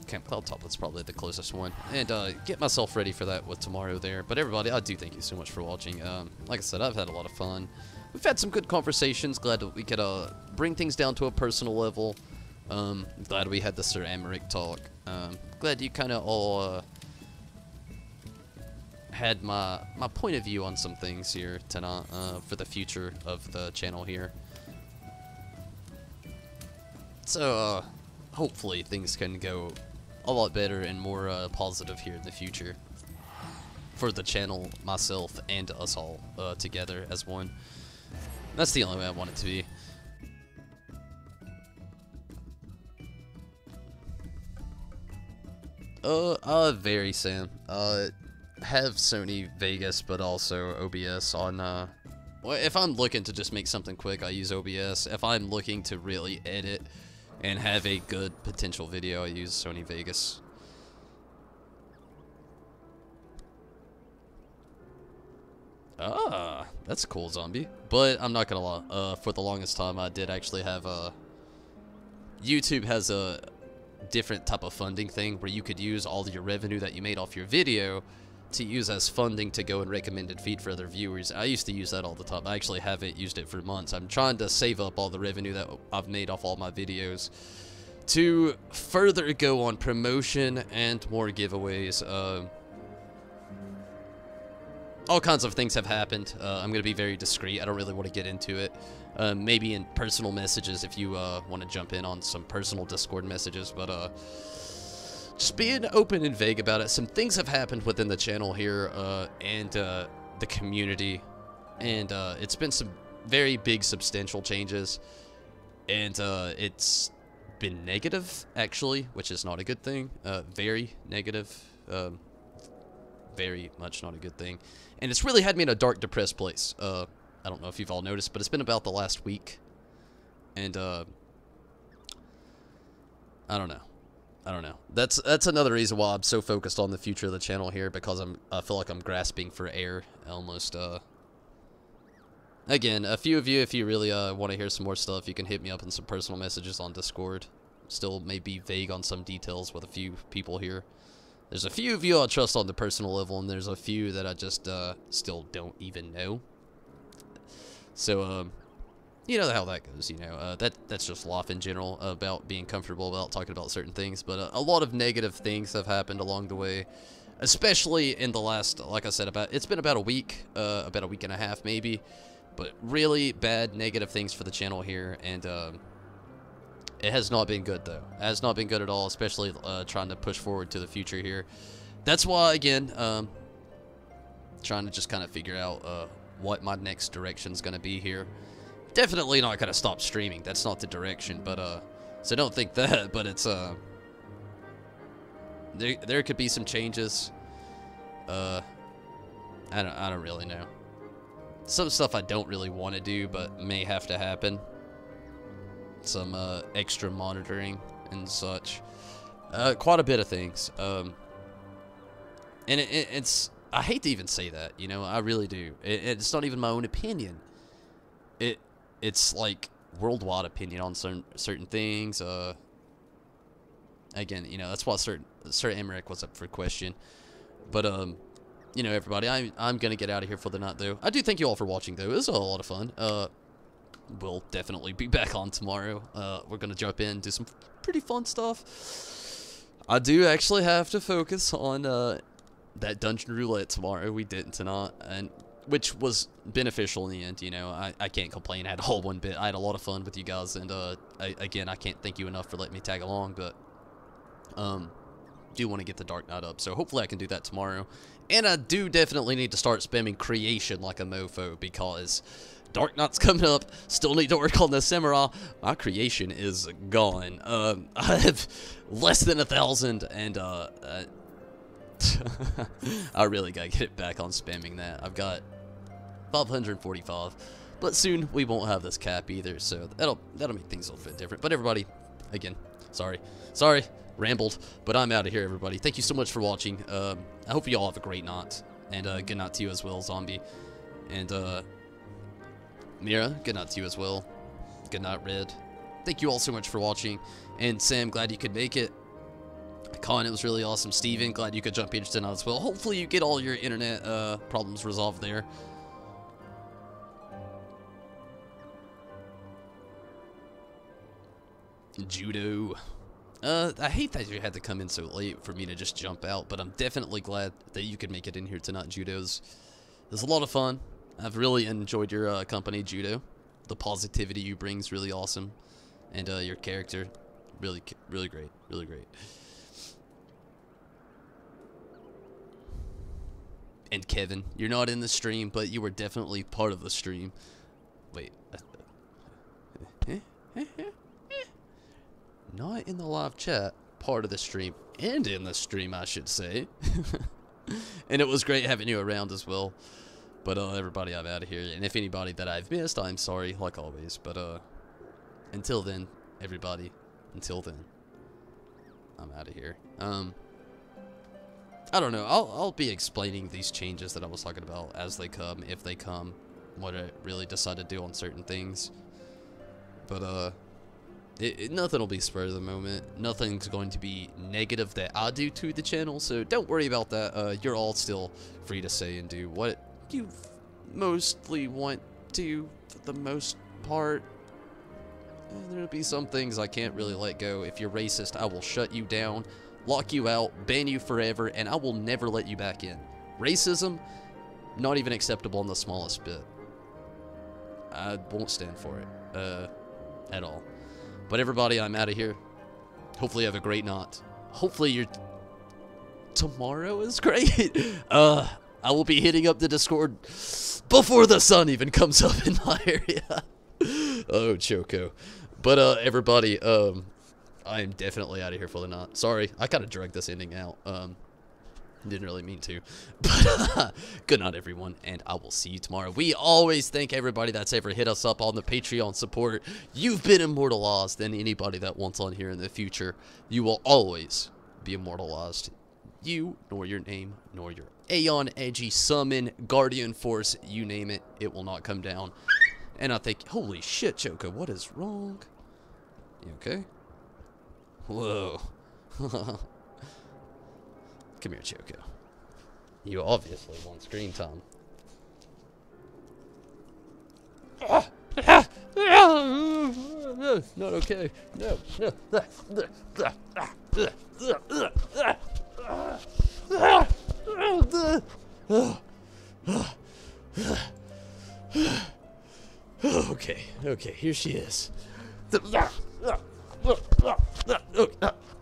Camp Cloudtop, that's probably the closest one. And get myself ready for that with tomorrow there. But everybody, I do thank you so much for watching. Like I said, I've had a lot of fun. We've had some good conversations. Glad that we could bring things down to a personal level. Glad we had the Sir Amaric talk. Glad you kind of all had my point of view on some things here tonight for the future of the channel here. So hopefully things can go a lot better and more positive here in the future for the channel, myself, and us all together as one. That's the only way I want it to be. Very Sam. Have Sony Vegas, but also OBS on, well, if I'm looking to just make something quick, I use OBS. If I'm looking to really edit and have a good potential video, I use Sony Vegas. Ah, that's a cool zombie. But I'm not gonna lie, for the longest time I did actually have YouTube has a different type of funding thing where you could use all your revenue that you made off your video to use as funding to go and recommended feed for other viewers. I used to use that all the time. I actually haven't used it for months. I'm trying to save up all the revenue that I've made off all my videos to further go on promotion and more giveaways. All kinds of things have happened. I'm going to be very discreet. I don't really want to get into it. Maybe in personal messages if you want to jump in on some personal Discord messages, but just being open and vague about it. Some things have happened within the channel here and the community, and it's been some very big substantial changes, and it's been negative actually, which is not a good thing. Very negative, very much not a good thing, and it's really had me in a dark, depressed place. I don't know if you've all noticed, but it's been about the last week, and I don't know. I don't know. That's another reason why I'm so focused on the future of the channel here, because I feel like I'm grasping for air almost. Again, a few of you, if you really want to hear some more stuff, you can hit me up in some personal messages on Discord. Still may be vague on some details with a few people here. There's a few of you I trust on the personal level, and there's a few that I just still don't even know. So, you know how that goes, you know. That's just life in general, about being comfortable about talking about certain things. But a lot of negative things have happened along the way, especially in the last, like I said, it's been about a week and a half maybe. But really bad negative things for the channel here, and it has not been good, though. It has not been good at all, especially trying to push forward to the future here. That's why, again, trying to just kind of figure out what my next direction's going to be here. Definitely not going to stop streaming. That's not the direction, but, so don't think that, but it's, there could be some changes. I don't really know. Some stuff I don't really want to do, but may have to happen. Some extra monitoring and such. Quite a bit of things. And it's... I hate to even say that, you know, I really do. It's not even my own opinion. It's like worldwide opinion on certain things. Again, you know, that's why Sir Emmerich was up for question. But, you know, everybody, I'm gonna get out of here for the night, though. I do thank you all for watching, though. It was a lot of fun. We'll definitely be back on tomorrow. We're gonna jump in, do some pretty fun stuff. I do actually have to focus on that dungeon roulette tomorrow. We didn't tonight, and which was beneficial in the end. You know, I can't complain at all one bit. I had a lot of fun with you guys, and again, I can't thank you enough for letting me tag along, but do want to get the Dark Knight up, so hopefully I can do that tomorrow. And I do definitely need to start spamming creation like a mofo, because Dark Knight's coming up. Still need to work on the Samurai. My creation is gone. I have less than 1,000, and I really gotta get it back on spamming that. I've got 545, but soon we won't have this cap either, so that'll make things a little bit different. But everybody, again, sorry, rambled, but I'm out of here, everybody. Thank you so much for watching. I hope you all have a great night, and good night to you as well, Zombie, and Mira, good night to you as well. Good night, Red. Thank you all so much for watching, and Sam, glad you could make it. Colin, it was really awesome. Steven, glad you could jump in tonight as well. Hopefully you get all your internet problems resolved there. Judo. I hate that you had to come in so late for me to just jump out, but I'm definitely glad that you could make it in here tonight, Judos. It was a lot of fun. I've really enjoyed your company, Judo. The positivity you bring is really awesome, and your character, really great, really great. And Kevin, you're not in the stream, but you were definitely part of the stream. Wait. Not in the live chat, part of the stream, and in the stream, I should say. And it was great having you around as well. But everybody, I'm out of here. And if anybody that I've missed, I'm sorry, like always. But until then, everybody, until then, I'm out of here. I don't know. I'll be explaining these changes that I was talking about as they come, if they come, what I really decide to do on certain things. But nothing will be spur of the moment. Nothing's going to be negative that I do to the channel, so don't worry about that. You're all still free to say and do what you mostly want to, for the most part. There'll be some things I can't really let go. If you're racist, I will shut you down, lock you out, ban you forever, and I will never let you back in. Racism, not even acceptable in the smallest bit. I won't stand for it, at all. But everybody, I'm out of here. Hopefully you have a great night. Hopefully your tomorrow is great. I will be hitting up the Discord before the sun even comes up in my area. Oh, Choco. But everybody, I am definitely out of here for the night. Sorry, I kind of dragged this ending out. Didn't really mean to. But good night, everyone, and I will see you tomorrow. We always thank everybody that's ever hit us up on the Patreon support. You've been immortalized, and anybody that wants on here in the future, you will always be immortalized. You, nor your name, nor your Aeon Edgy Summon, Guardian Force, you name it, it will not come down. And I think, holy shit, Choco, what is wrong? You okay? Whoa. Come here, Choco. You obviously want screen time. Not okay. No, no. Okay, okay, here she is.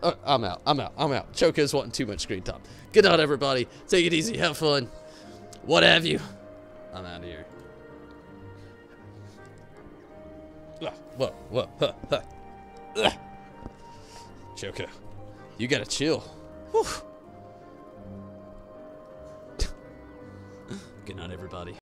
I'm out. Choco's wanting too much screen time. Good night, everybody. Take it easy, have fun. What have you. I'm out of here. Whoa. Choco, you gotta chill. Whew. Good night, everybody.